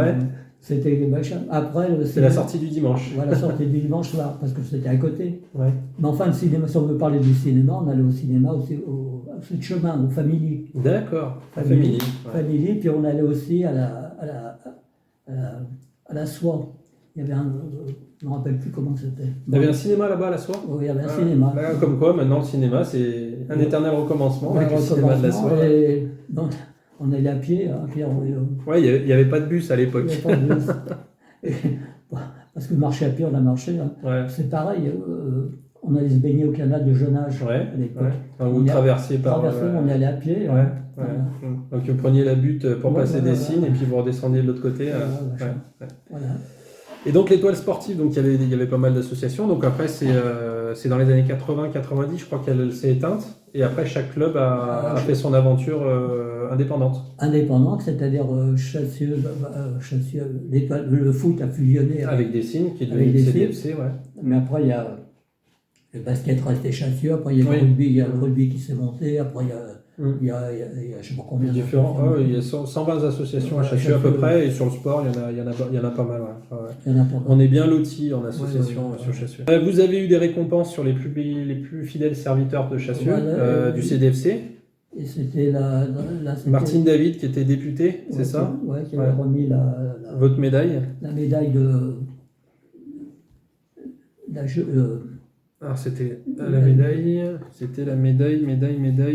C'était les machins. Après, c'est la sortie du dimanche. Voilà, la sortie du dimanche soir, parce que c'était à côté. Ouais. Mais enfin, le cinéma, si on veut parler du cinéma, on allait au cinéma aussi, au de chemin, au Family. D'accord, Family. ouais. Family, puis on allait aussi à la Soie. Il y avait je ne me rappelle plus comment c'était. Il y avait un cinéma là-bas à la Soie? Oui, il y avait un cinéma. Là, comme quoi, maintenant, le cinéma, c'est un éternel recommencement avec le cinéma de la Soie. Donc, on allait à pied. Ouais, il n'y avait pas de bus à l'époque. Il n'y avait pas de bus. Parce que marcher à pied, on a marché. Hein. Ouais. C'est pareil. On allait se baigner au canal de jeune âge à l'époque. Enfin, vous traversiez par... on y allait à pied. Ouais. Voilà. Donc vous preniez la butte pour passer des signes et puis vous redescendiez de l'autre côté. Voilà. Et donc l'étoile sportive, donc il y avait pas mal d'associations. Donc après c'est dans les années 80-90, je crois qu'elle s'est éteinte. Et après chaque club a fait son aventure indépendante. Indépendante, c'est-à-dire Chassieux, le foot a fusionné avec des signes qui est devenu CDFC, ouais. Mais après il y a le basket resté Chassieux, après il y a le rugby qui s'est monté, après il y a je sais pas combien différents. Il y a 120 associations à Chassieux à peu près, et sur le sport il y en a pas mal. Ouais. On est bien lotis en association sur Chassieux. Vous avez eu des récompenses sur les plus fidèles serviteurs de Chassieux, du CDFC. Et c'était Martine David qui était députée, c'est ça? Oui, qui avait remis votre médaille. La médaille de. Alors c'était la médaille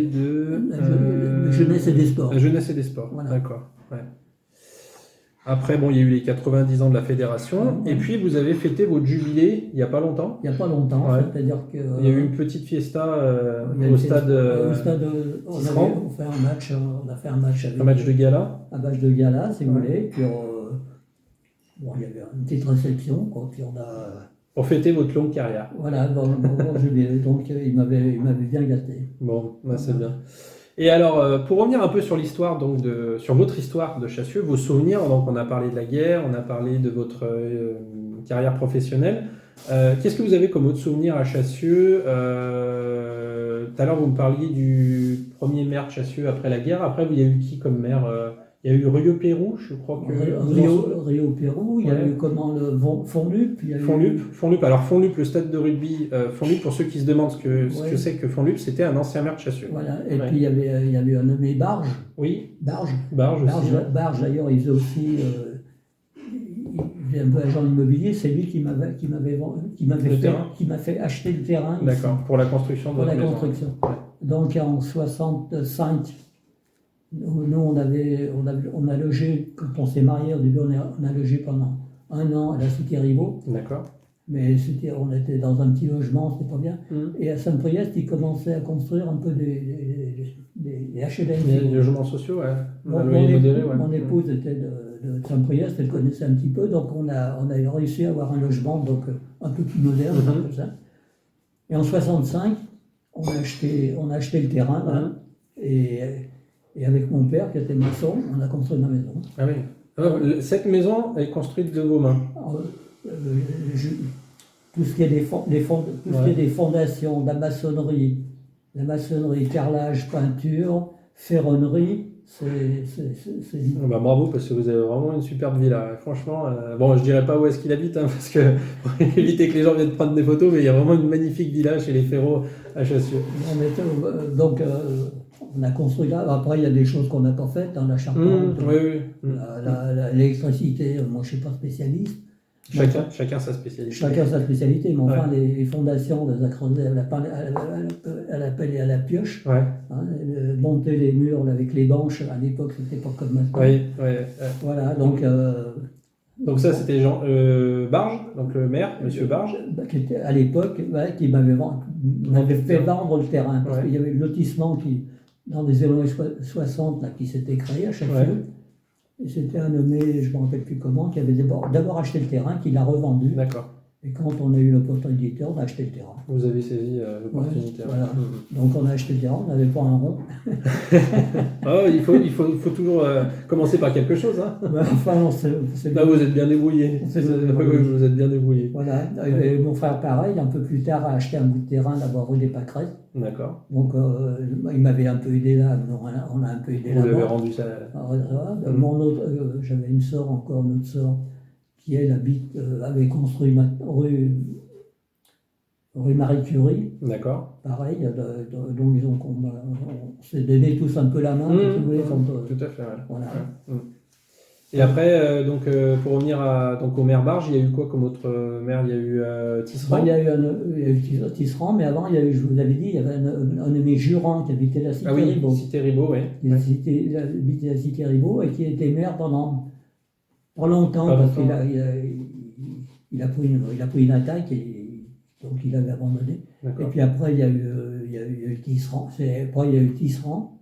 de Jeunesse et des Sports. La Jeunesse et des Sports, voilà. D'accord. Ouais. Après, il y a eu les 90 ans de la fédération, et puis vous avez fêté votre jubilé il n'y a pas longtemps. Il n'y a pas longtemps, c'est-à-dire que... il y a eu une petite fiesta au stade... on a fait un match avec... Un match de gala. Un match de gala, si vous voulez, puis il y avait une petite réception, quoi, puis on a... Pour fêter votre longue carrière. Voilà, jubilé, donc il m'avait bien gâté. Bon, c'est bien. Et alors, pour revenir un peu sur l'histoire, sur votre histoire de Chassieux, vos souvenirs, donc on a parlé de la guerre, on a parlé de votre carrière professionnelle. Qu'est-ce que vous avez comme autre souvenir à Chassieux? Tout à l'heure, vous me parliez du premier maire de Chassieux après la guerre. Après, il y a eu qui comme maire? Il y a eu Rio-Pérou, je crois que... Rio-Pérou, il y a eu le Fonlup. Fonlup. Alors Fonlup, le stade de rugby, Fonlup, pour ceux qui se demandent ce que c'est que Fonlup, c'était un ancien maire de Chassieux. Voilà, et puis il y avait un nommé Barge. Oui. Barge aussi. Barge, d'ailleurs, il faisait aussi... il est un peu agent immobilier, c'est lui qui m'a fait acheter le terrain. D'accord, pour la construction de votre maison. Construction. Donc en 65... Nous, on a logé, quand on s'est marié, au début, on a logé pendant 1 an à la Cité Rivaux. D'accord. Mais on était dans un petit logement, c'était pas bien. Et à Saint-Priest, ils commençaient à construire un peu des HLM. Des logements sociaux, ouais. Mon épouse était de Saint-Priest, elle connaissait un petit peu, donc on a réussi à avoir un logement un peu plus moderne, comme ça. Et en 65, on a acheté le terrain, là, et avec mon père, qui était maçon, on a construit ma maison. Ah oui. Alors, cette maison est construite de vos mains? Tout ce qui est des fondations, de la maçonnerie, carrelage, peinture, ferronnerie, bravo, parce que vous avez vraiment une superbe villa. Franchement, je dirais pas où est-ce qu'il habite, parce que pour éviter que les gens viennent prendre des photos, mais il y a vraiment une magnifique villa chez les Ferraud à Chassieux. On a construit là. Après, il y a des choses qu'on n'a pas faites dans la charpente. L'électricité, moi je ne suis pas spécialiste. Chacun sa spécialité. Chacun sa spécialité, mais enfin, les fondations, on les a creusées à la pelle et à la pioche. Monter les murs avec les banches, à l'époque, c'était pas comme maintenant. Voilà, donc. Donc ça, c'était Jean Barge, donc le maire, monsieur Barge. Qui était à l'époque, qui m'avait fait vendre le terrain. Parce qu'il y avait le lotissement dans les années 60 là, qui s'était créé à Chassieux. Et c'était un nommé, je ne me rappelle plus comment, qui avait d'abord acheté le terrain, qui l'a revendu. D'accord. Et quand on a eu l'opportunité, on a acheté le terrain. Vous avez saisi l'opportunité. Voilà. Donc on a acheté le terrain, on n'avait pas un rond. Il faut toujours commencer par quelque chose. Là, vous êtes bien débrouillé. Vous êtes bien débrouillé. Voilà. Et mon frère, pareil, un peu plus tard, a acheté un bout de terrain d'abord rue des Pâquerettes. D'accord. Donc il m'avait un peu aidé là, on a un peu aidé là. Vous avez rendu ça. J'avais une autre sœur, qui elle avait construit rue Marie Curie. D'accord. Pareil, donc on s'est donné tous un peu la main, si vous voulez, tout à fait. Ouais. Voilà. Ouais. Et après, pour revenir donc au maire Barge, il y a eu quoi comme autre maire? Il y a eu Tisserand. Il y a eu Tisserand, mais avant, je vous l'avais dit, il y avait un de mes jurants qui habitait la cité Ribot. Cité Ribot, oui. Il habitait la cité Ribot et qui était maire pendant longtemps, parce qu'il a pris une attaque et donc il avait abandonné. Et puis après, il y a eu Tisserand. Après, il y a eu Tisserand,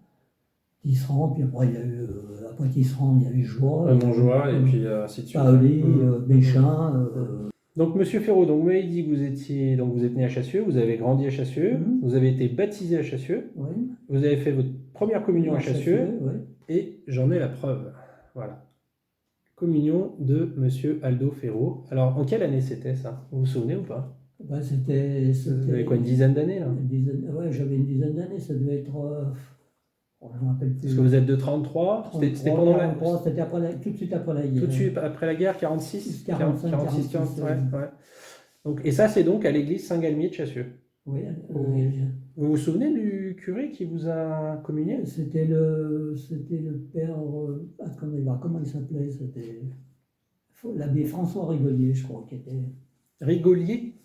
puis après, il y a eu après Tisserand, il y a eu Joie. Montjoie, et puis ainsi de suite. Paoli, Béchin. Donc, Monsieur Ferraud, donc, vous m'avez dit que vous êtes né à Chassieux, vous avez grandi à Chassieux, vous avez été baptisé à Chassieux, vous avez fait votre première communion à Chassieux, et j'en ai la preuve. Voilà. Communion de Monsieur Aldo Ferraud. Alors, en quelle année c'était ça? Vous vous souvenez ou pas? C'était. Vous avez quoi, une dizaine d'années là? Ouais, j'avais une dizaine d'années, ça devait être. Je ne me rappelle plus. Parce que vous êtes de 33, c'était pendant la... C'était tout de suite après la guerre. Tout de suite après la guerre, 46 46, ouais. Donc, et ça, c'est donc à l'église Saint-Galmier de Chassieux. Oui. Vous vous souvenez du curé qui vous a communié? C'était le père... attendez voir, comment il s'appelait? C'était l'abbé François Rigolier, je crois, qui était... Rigolier,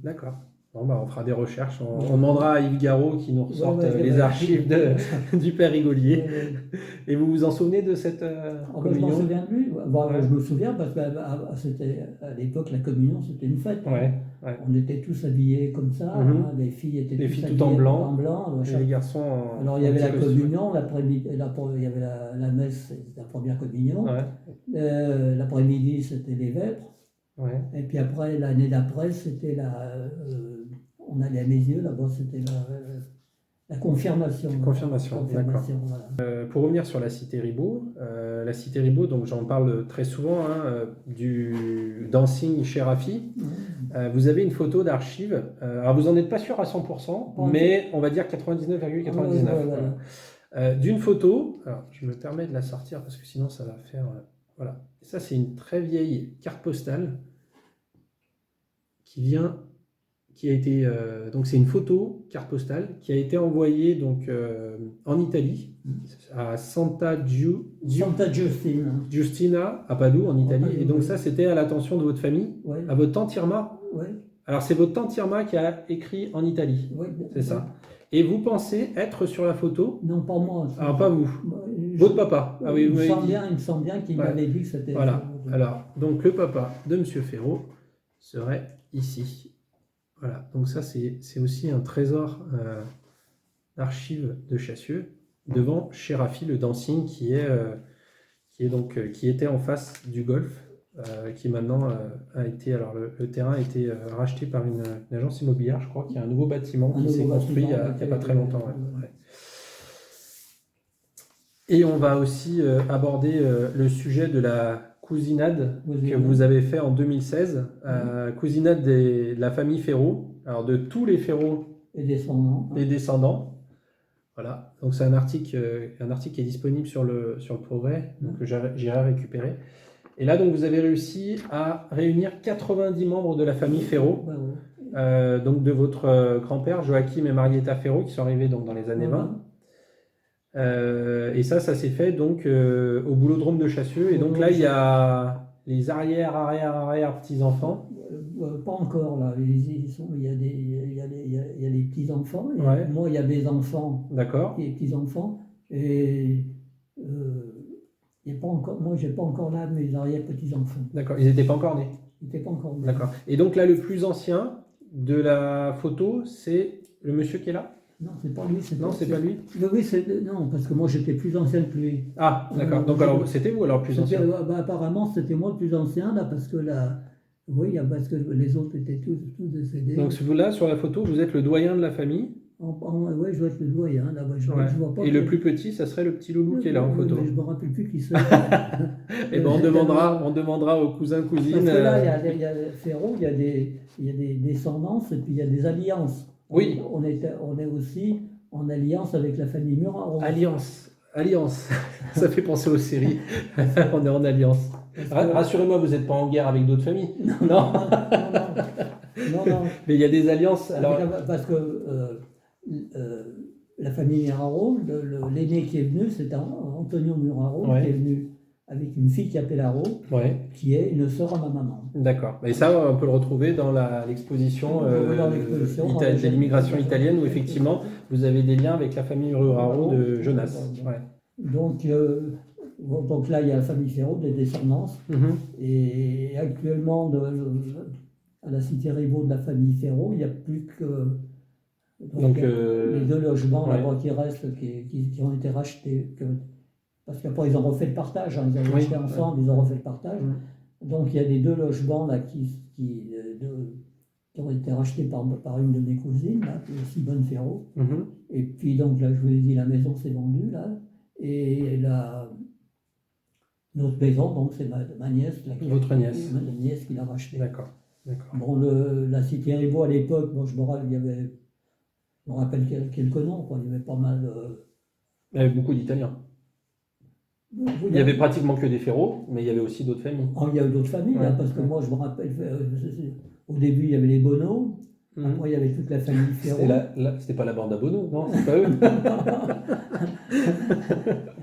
d'accord. Bon, on fera des recherches. On demandera à Yves Garot qui nous ressorte les archives du père Rigolier. Et vous vous en souvenez de cette communion? Je m'en souviens de lui. Je me souviens parce qu'à l'époque, la communion, c'était une fête. On était tous habillés comme ça. Les filles étaient toutes habillées tout en blanc. Et les garçons alors, il y avait la communion. L'après-midi, il y avait la messe, c'était la première communion. L'après-midi, c'était les vêpres. Et puis après, l'année d'après, c'était on allait à mes yeux, là-bas, c'était la confirmation. D'accord. Voilà. Pour revenir sur la cité Ribot, donc j'en parle très souvent, du dancing chez Rafi. Vous avez une photo d'archive. Alors vous n'en êtes pas sûr à 100%, mais on va dire 99,99. D'une photo, alors je me permets de la sortir parce que sinon ça va faire... voilà. Ça, c'est une très vieille carte postale qui a été donc c'est une photo carte postale qui a été envoyée donc en Italie à Santa Giustina à Padoue en Italie, et donc ça c'était à l'attention de votre famille, à votre tante Irma. Alors c'est votre tante Irma qui a écrit en Italie, c'est ça. Et vous pensez être sur la photo? Non, pas moi. Alors pas vous. Votre papa. Ah oui, il me semble bien qu'il m'avait dit que c'était... Voilà. Alors, donc le papa de Monsieur Ferraud serait ici. Voilà. Donc ça, c'est aussi un trésor d'archives de Chassieux, devant chez Rafi, le dancing qui était en face du golf, qui maintenant a été... Alors le terrain a été racheté par une agence immobilière, je crois, qui a un nouveau bâtiment qui s'est construit il n'y a pas très longtemps. Et on va aussi aborder le sujet de la cousinade que vous avez fait en 2016. Cousinade de la famille Ferraud, alors de tous les Ferraud et descendants. Voilà. Donc c'est un article qui est disponible sur le Progrès, donc j'irai récupérer. Et là, donc, vous avez réussi à réunir 90 membres de la famille Ferraud, donc de votre grand-père Joachim et Marietta Ferraud, qui sont arrivés donc dans les années 20. Et ça s'est fait donc au boulodrome de Chassieux. Et donc là, il y a les arrière petits-enfants. Pas encore, là. Il y a les petits-enfants. Moi, il y a des enfants. D'accord. Les petits-enfants. Et pas encore, moi, je n'ai pas encore là mes arrière-petits-enfants. D'accord. Ils n'étaient pas encore nés? Ils n'étaient pas encore nés. D'accord. Et donc là, le plus ancien de la photo, c'est le monsieur qui est là? Non, c'est pas lui. Non, c'est pas lui? Oui, non, parce que moi j'étais plus ancien que lui. Ah, d'accord. Donc alors, c'était vous alors le plus ancien? Apparemment, c'était moi le plus ancien, là, parce que là, oui, parce que les autres étaient tous décédés. Donc là, sur la photo, vous êtes le doyen de la famille? Oui, je dois être le doyen, là. Je vois pas. Et le plus petit, ça serait le petit loulou qui est là en photo. Mais je me rappelle plus qui c'est. Et ben on demandera aux cousins, cousines. Parce que là, il y a Ferraud, il y a des descendances, et puis il y a des alliances. Oui. On est aussi en alliance avec la famille Murat. Alliance. Ça fait penser aux séries. On est en alliance. Rassurez-moi, vous n'êtes pas en guerre avec d'autres familles. Non. Mais il y a des alliances. Alors... Parce que la famille Muraro, l'aîné qui est venu, c'est Antonio Muraro, qui est venu avec une fille qui s'appelle Laro, qui est une sœur à ma maman. D'accord. Et ça, on peut le retrouver dans l'exposition de l'immigration italienne, où effectivement, vous avez des liens avec la famille Muraro de Jonas. Donc là, il y a la famille Ferro, des descendances. Et actuellement, à la cité Ribot de la famille Ferro, il n'y a plus que les 2 logements là-bas qui restent, qui ont été rachetés. Parce qu'après, ils ont refait le partage, ils ont acheté ensemble, ils ont refait le partage. Donc, il y a les 2 logements là, qui ont été rachetés par une de mes cousines, là, Simone Ferro. Et puis, donc, là, je vous ai dit, la maison s'est vendue, là. Et notre maison, donc, c'est ma nièce. Votre nièce. Ma nièce qui l'a rachetée. D'accord. Bon, la cité Ribot, à l'époque, bon, je me rappelle quelques noms, quoi. Il y avait pas mal... Il y avait beaucoup d'Italiens. Il n'y avait pratiquement que des Ferro, mais il y avait aussi d'autres familles. Il y a eu d'autres familles, parce que moi, je me rappelle, au début, il y avait les Bono, après, il y avait toute la famille Ferro. C'était pas la bande à Bono, non? C'est pas eux.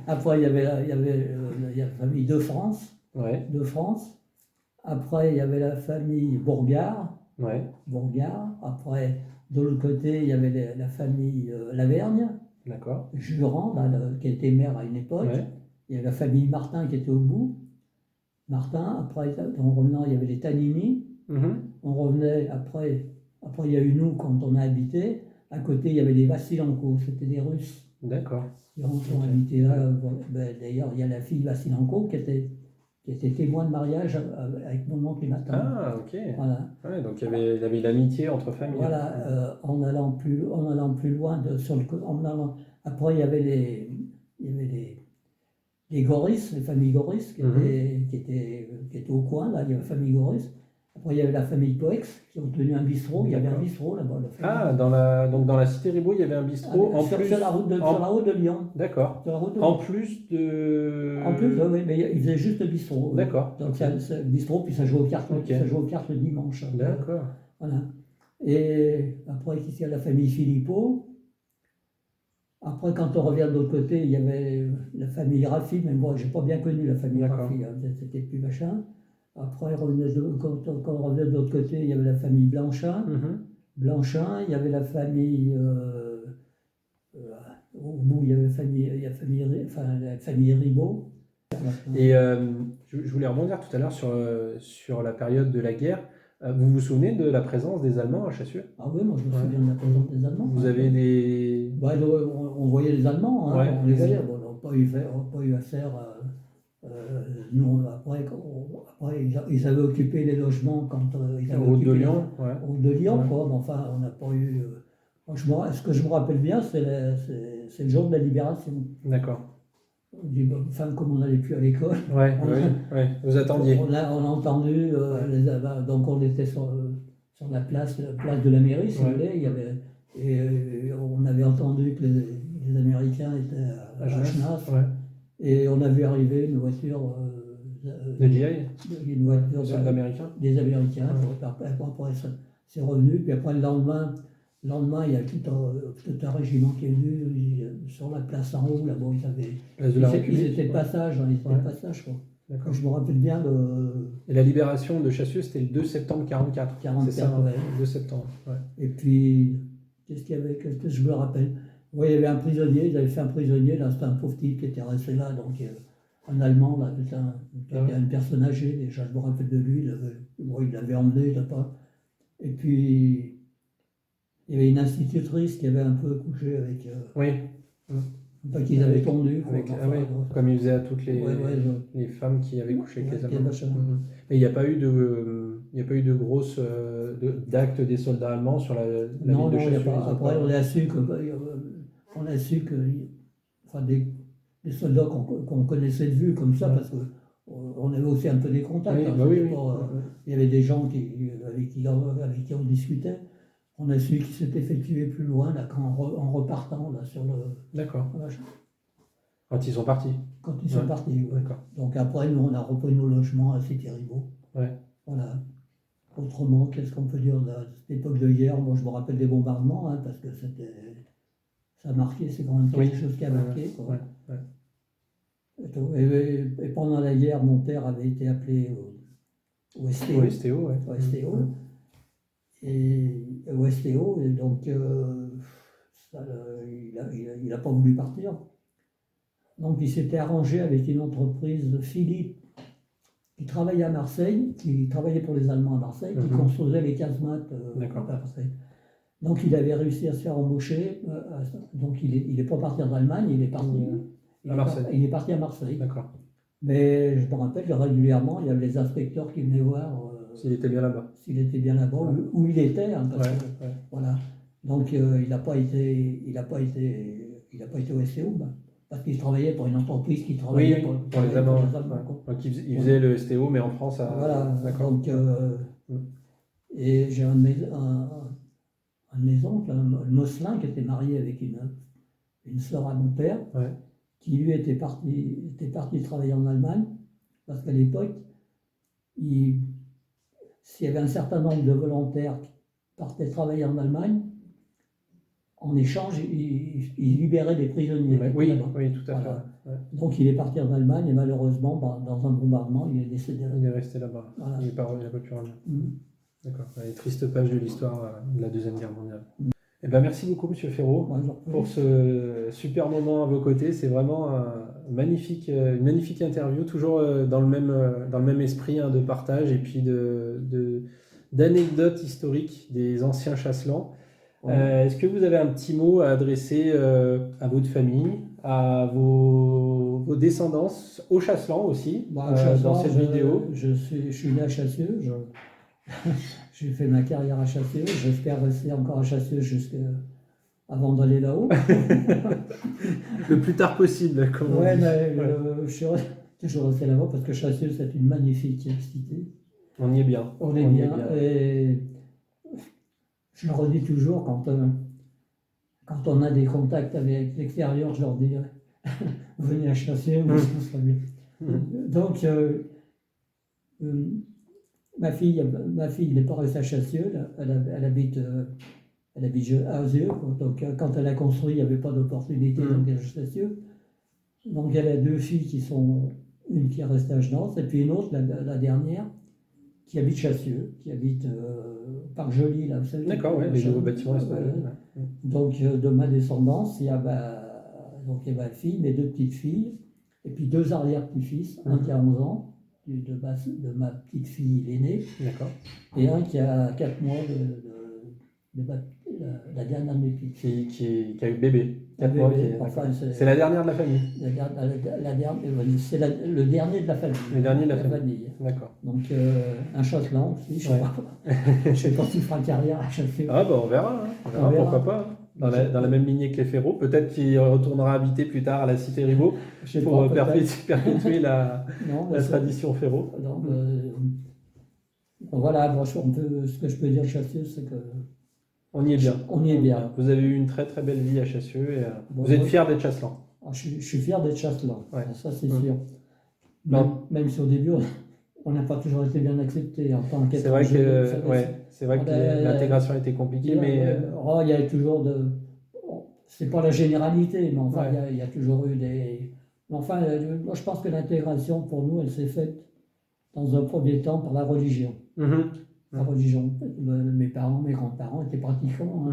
Après, il y avait la famille de France. De France. Après, il y avait la famille Bourgard. Bourgard. Après, de l'autre côté, il y avait la famille Lavergne. D'accord. Jurand, qui était maire à une époque. Il y avait la famille Martin qui était au bout. Martin, après, en revenant, il y avait les Tanini. On revenait, après, il y a eu nous quand on a habité. À côté, il y avait les Vassilenko, c'était des Russes. D'accord. Qui ont habité là. D'ailleurs, il y a la fille Vassilenko qui était témoin de mariage avec mon oncle et ma tante. Ah, ok. Voilà. Donc il y avait l'amitié entre familles. Voilà, en allant plus loin, après, il y avait les Goris, les familles Goris qui étaient au coin, là, il y avait la famille Goris. Après, il y avait la famille Poex qui ont tenu un bistrot. Il y avait un bistrot là-bas. Donc dans la cité Ribot, il y avait un bistrot sur la route de Lyon. D'accord. En plus de. Oui, mais ils faisaient juste le bistrot. D'accord. Donc c'est le bistrot, puis ça jouait aux cartes. Ça jouait aux cartes le dimanche. D'accord. Voilà. Et après, il y a la famille Philippot. Après, quand on revient de l'autre côté, il y avait la famille Raffi, mais moi, je n'ai pas bien connu la famille Raffi. C'était plus machin. Après, quand on revenait de l'autre côté, il y avait la famille Blanchin. Blanchin, il y avait la famille... au bout, il y avait la famille Ribot. Et je voulais rebondir tout à l'heure sur la période de la guerre. Vous vous souvenez de la présence des Allemands à Chassieux? Ah oui, moi je me souviens de la présence des Allemands. Vous avez des... on voyait les Allemands, on les voyait. Bon, on n'a pas eu affaire... nous, après, ils avaient occupé les logements quand ils avaient occupé de Lyon, de Lyon, quoi. Mais enfin, on n'a pas eu. Ce que je me rappelle bien, c'est le jour de la libération. D'accord. Enfin, comme on n'allait plus à l'école. Vous attendiez. On a entendu. Donc, on était sur la place de la mairie, si vous voulez. Il y avait, et on avait entendu que les Américains étaient à Genasse. Et on a vu arriver une voiture de GI, une voiture des Américains. Après, c'est revenu. Puis après, le lendemain, il y a tout un régiment qui est venu sur la place en haut. Là-bas, ils étaient de passage. Quoi. Je me rappelle bien Et la libération de Chassieux, c'était le 2 septembre 1944. C'est ça, le 2 septembre. Et puis, qu'est-ce que je me rappelle? Oui, il y avait un prisonnier, ils avaient fait un prisonnier, là c'était un pauvre type qui était resté là, donc un Allemand, là, c'était une personne âgée, déjà je me rappelle de lui, il l'avait emmené, et puis il y avait une institutrice qui avait un peu couché avec... Enfin, qu'ils avaient tondu. Comme il faisait à toutes les femmes qui avaient couché avec les Allemands. Mais il n'y a pas eu de grosses d'actes des soldats allemands sur la ville de Chassieux. Après, on a su que des soldats qu'on connaissait de vue comme ça, parce qu'on avait aussi un peu des contacts. Il y avait des gens avec qui on discutait. On a su qu'ils s'étaient fait tuer plus loin, là, en repartant là, sur le... D'accord. Quand ils sont partis. quand ils sont partis. Ouais. D'accord. Donc après, nous, on a repris nos logements à Cité-Ribot. Ouais. Voilà. Autrement, qu'est-ce qu'on peut dire de cette époque de guerre? Moi, je me rappelle des bombardements, hein, parce que ça a marqué, c'est quand même quelque chose qui a marqué. Quoi. Et pendant la guerre, mon père avait été appelé au STO. Au STO, ouais. Au STO. Et au STO, et donc il n'a pas voulu partir. Donc il s'était arrangé avec une entreprise, Philippe, qui travaillait à Marseille, qui travaillait pour les Allemands à Marseille, qui construisait les casemates à Marseille. Donc il avait réussi à se faire embaucher. Donc il n'est pas parti en Allemagne, il est parti à Marseille. Il est parti à Marseille. D'accord. Mais je me rappelle régulièrement, il y avait les inspecteurs qui venaient voir s'il était bien là-bas. S'il était bien là-bas, où il était. Hein, parce que, ouais. Voilà. Donc il n'a pas été au STO. Parce qu'il travaillait pour une entreprise qui travaillait pour les Allemands. Donc il faisait le STO, mais en France. Voilà. Donc, et j'ai un de mes oncles, le Mosselin, qui était marié avec une sœur à mon père, qui lui était parti travailler en Allemagne, parce qu'à l'époque, s'il y avait un certain nombre de volontaires qui partaient travailler en Allemagne, en échange, il libérait des prisonniers. Oui, tout à fait. Ouais. Donc il est parti en Allemagne et malheureusement, dans un bombardement, il est décédé là-bas. Il est resté là-bas. Voilà. Il n'a pas pu revenir. D'accord. Les tristes pages de l'histoire de la Deuxième Guerre mondiale. Eh ben, merci beaucoup, Monsieur Ferraud, pour ce super moment à vos côtés. C'est vraiment une magnifique interview, toujours dans le même esprit de partage et puis d'anecdotes historiques des anciens Chasselands. Est-ce que vous avez un petit mot à adresser à votre famille, à vos descendants, aux Chasselands aussi, dans cette vidéo? Je suis né à Chassieux, j'ai fait ma carrière à Chassieux, j'espère rester encore à Chassieux avant d'aller là-haut. Le plus tard possible, comme on dit. Je suis toujours resté là-bas parce que Chassieux, c'est une magnifique cité. On y est bien. On est bien. Et je le redis toujours, quand on a des contacts avec l'extérieur, je leur dis venez à Chassieux, ça sera bien. Donc, ma fille n'est pas restée à Chassieux, elle habite à Azur. Donc, quand elle a construit, il n'y avait pas d'opportunité à Chassieux. Donc, elle a deux filles une qui est restée à Genance, et puis une autre, la dernière, qui habite Chassieux, qui habite Parc Joly, là, vous savez. D'accord, les nouveaux bâtiments. Donc, de ma descendance, il y a ma fille, mes deux petites filles, et puis deux arrière-petits-fils, un qui a 11 ans, de ma petite fille l'aînée, et un qui a 4 mois de la dernière de mes petites filles. Qui a eu bébé. 4 mois, c'est la dernière de la famille. C'est le dernier de la famille. Le dernier de la famille. D'accord. Donc un Chasseland aussi, je ne sais pas s'il fera carrière à Chassieux. Ah on verra, pourquoi pas. Dans la même lignée que les Ferraud, peut-être qu'il retournera habiter plus tard à la Cité-Ribot pour perpétuer la tradition Ferraud. Voilà, ce que je peux dire de Chassieux, c'est que on y est bien. On y est bien. Vous avez eu une très très belle vie à Chassieux et vous êtes fier d'être Chasseland. Je suis fier d'être Chasseland, ça c'est sûr. Même si au début, on n'a pas toujours été bien accepté en tant qu'étranger. C'est vrai que l'intégration a été compliquée, mais il y a toujours c'est pas la généralité, mais enfin il y a toujours eu des. Mais enfin, moi je pense que l'intégration pour nous, elle s'est faite dans un premier temps par la religion. La religion. Mes parents, mes grands-parents étaient pratiquants.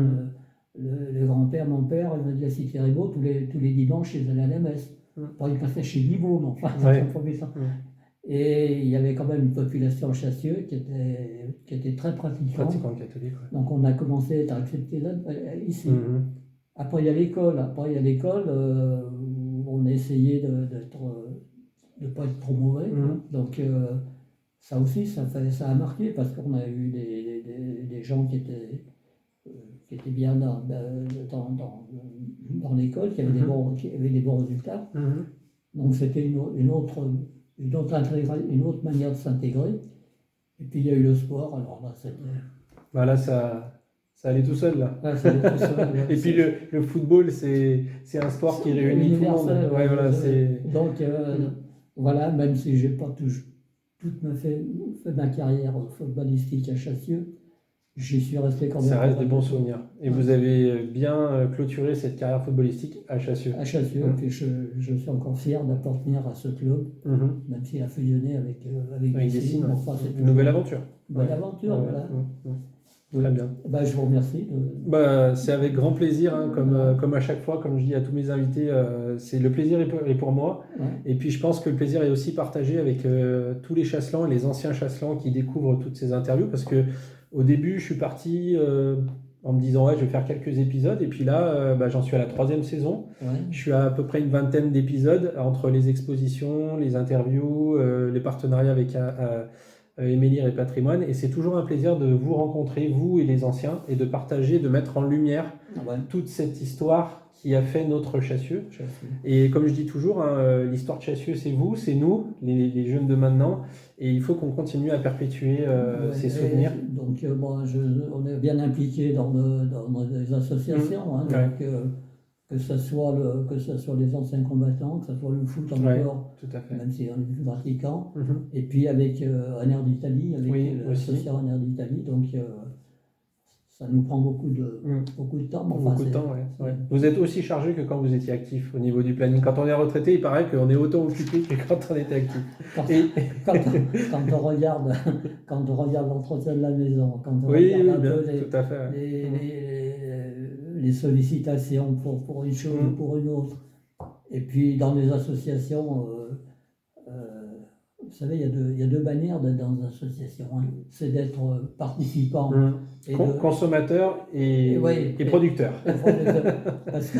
Le grand-père, mon père, il m'a dit à Cité-Ribot, tous les dimanches, ils allaient à la messe. Il passait chez Libaud, mais enfin, dans un premier temps. Et il y avait quand même une population à Chassieux qui était très pratiquante. Pratiquante catholique, Donc on a commencé à être accepté là, ici. Après il y a l'école. Où on a essayé de ne pas être trop mauvais. Donc ça aussi, ça a marqué parce qu'on a eu des gens qui étaient bien dans l'école, qui avaient des bons résultats. Donc c'était une autre manière de s'intégrer. Et puis il y a eu le sport. Alors là, voilà, ça Ça allait tout seul, là. Ouais, ça allait tout seul, ouais. Et puis le football, c'est un sport qui réunit tout le monde. Universel, Ouais, voilà, donc, voilà, même si j'ai pas toute fait ma carrière footballistique à Chassieux, j'y suis resté quand même. Ça reste des bons souvenirs. Et vous avez bien clôturé cette carrière footballistique à Chassieux. À Chassieux, puis je suis encore fier d'appartenir à ce club, même s'il a fusionné avec Dessines. Enfin, une nouvelle aventure. Bonne aventure, voilà. Très bien. Bah, je vous remercie. C'est avec grand plaisir, hein, comme à chaque fois, comme je dis à tous mes invités, c'est le plaisir est pour moi. Ouais. Et puis je pense que le plaisir est aussi partagé avec tous les chasselans et les anciens chasselans qui découvrent toutes ces interviews. Parce que au début, je suis parti en me disant ouais, je vais faire quelques épisodes. Et puis là, j'en suis à la 3e saison. Ouais. Je suis à peu près une 20aine d'épisodes entre les expositions, les interviews, les partenariats avec Émélire et Patrimoine, et c'est toujours un plaisir de vous rencontrer, vous et les anciens, et de partager, de mettre en lumière toute cette histoire qui a fait notre Chassieux. Et comme je dis toujours, hein, l'histoire de Chassieux, c'est vous, c'est nous, les jeunes de maintenant, et il faut qu'on continue à perpétuer ces souvenirs. Donc, on est bien impliqués dans des associations, hein, donc, que ce soit les anciens combattants, que ce soit le foot encore, tout à fait. même si on est plus pratiquant, et puis avec un air d'Italie, avec l'association un air d'Italie, donc ça nous prend beaucoup de temps. Beaucoup de temps, ouais. Vous êtes aussi chargé que quand vous étiez actif au niveau du planning. Quand on est retraité, il paraît qu'on est autant occupé que quand on était actif. Quand on regarde l'entretien de la maison, quand on regarde un peu tout à fait, les sollicitations pour une chose ou pour une autre, et puis dans les associations, vous savez, il y a deux manières d'être dans une association. Hein. C'est d'être participant. Et consommateur et producteur. Parce que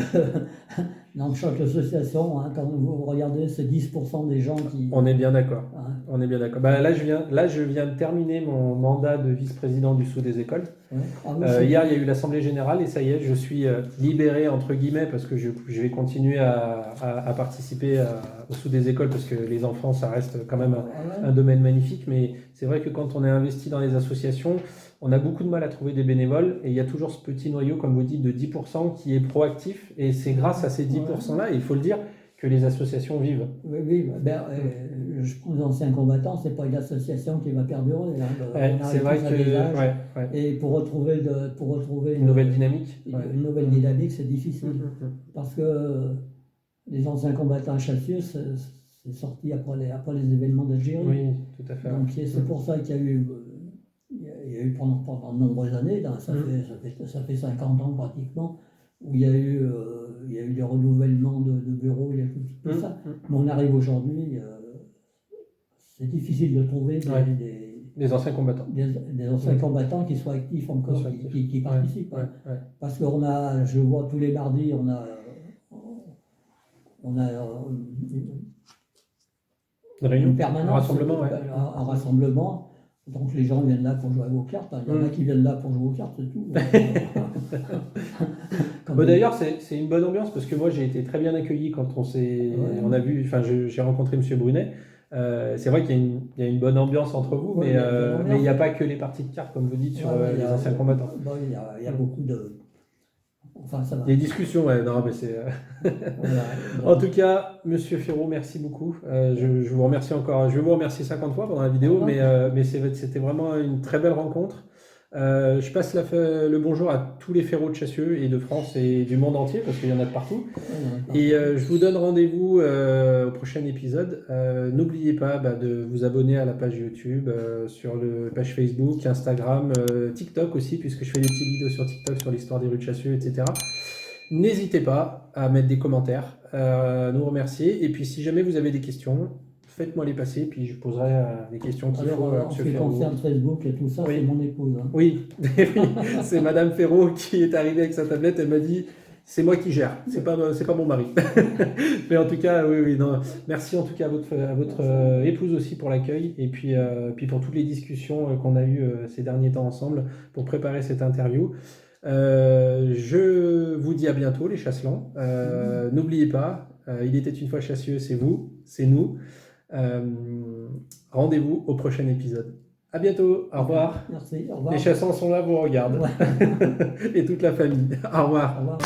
dans chaque association, hein, quand vous regardez, c'est 10% des gens qui... On est bien d'accord. Hein. On est bien d'accord. Là, je viens de terminer mon mandat de vice-président du Sceau des écoles. Ouais. Hier, il y a eu l'Assemblée générale et ça y est, je suis libéré, entre guillemets, parce que je vais continuer à participer au Sceau des écoles, parce que les enfants, ça reste quand même un domaine magnifique. Mais c'est vrai que quand on est investi dans les associations, on a beaucoup de mal à trouver des bénévoles et il y a toujours ce petit noyau, comme vous dites, de 10% qui est proactif. Et c'est grâce à ces 10%-là, il faut le dire, que les associations vivent. Oui, je prends les anciens combattants, c'est pas une association qui va perdurer. Hein, c'est vrai que... Et pour retrouver une nouvelle dynamique. Une nouvelle dynamique, c'est difficile. Parce que les anciens combattants à Chassieux, c'est sorti après les événements d'Algérie. Oui, tout à fait. Donc c'est pour ça qu'il y a eu... Il y a eu pendant de nombreuses années, ça fait 50 ans pratiquement, où il y a eu des renouvellements de bureaux, il y a tout ça. Mais on arrive aujourd'hui, c'est difficile de trouver des anciens combattants. Des anciens combattants qui soient actifs encore, qui participent. Parce que je vois tous les mardis, on a une permanence, un rassemblement. Donc les gens viennent là pour jouer aux cartes. Il y en a qui viennent là pour jouer aux cartes, c'est tout. D'ailleurs, c'est une bonne ambiance parce que moi j'ai été très bien accueilli quand on a vu. Enfin, j'ai rencontré M. Brunet. C'est vrai qu'il y a une bonne ambiance entre vous, mais il n'y a pas que les parties de cartes, comme vous dites, sur les anciens combattants. Il y a beaucoup de... Enfin, ça va. Des discussions, non, mais c'est... En tout cas, Monsieur Ferraud, merci beaucoup. Je vous remercie encore. Je vais vous remercier 50 fois pendant la vidéo, mais c'était vraiment une très belle rencontre. Je passe le bonjour à tous les Ferraud de Chassieux et de France et du monde entier, parce qu'il y en a de partout. Et je vous donne rendez-vous au prochain épisode. N'oubliez pas de vous abonner à la page YouTube, sur la page Facebook, Instagram, TikTok aussi, puisque je fais des petites vidéos sur TikTok sur l'histoire des rues de Chassieux, etc. N'hésitez pas à mettre des commentaires, nous remercier. Et puis si jamais vous avez des questions, faites-moi les passer, puis je poserai les questions qu'il faut. En ce qui concerne Facebook et tout ça, c'est mon épouse. Hein. Oui, c'est Madame Ferraud qui est arrivée avec sa tablette, elle m'a dit c'est moi qui gère, c'est pas mon mari. Mais en tout cas, oui, non. Merci en tout cas à votre épouse aussi pour l'accueil, et puis pour toutes les discussions qu'on a eues ces derniers temps ensemble pour préparer cette interview. Je vous dis à bientôt les chasselans. N'oubliez pas, il était une fois Chassieux, c'est vous, c'est nous. Rendez-vous au prochain épisode. À bientôt. Au revoir. Merci. Au revoir. Les Chassans sont là, vous regardent. Ouais. Et toute la famille. Au revoir. Au revoir.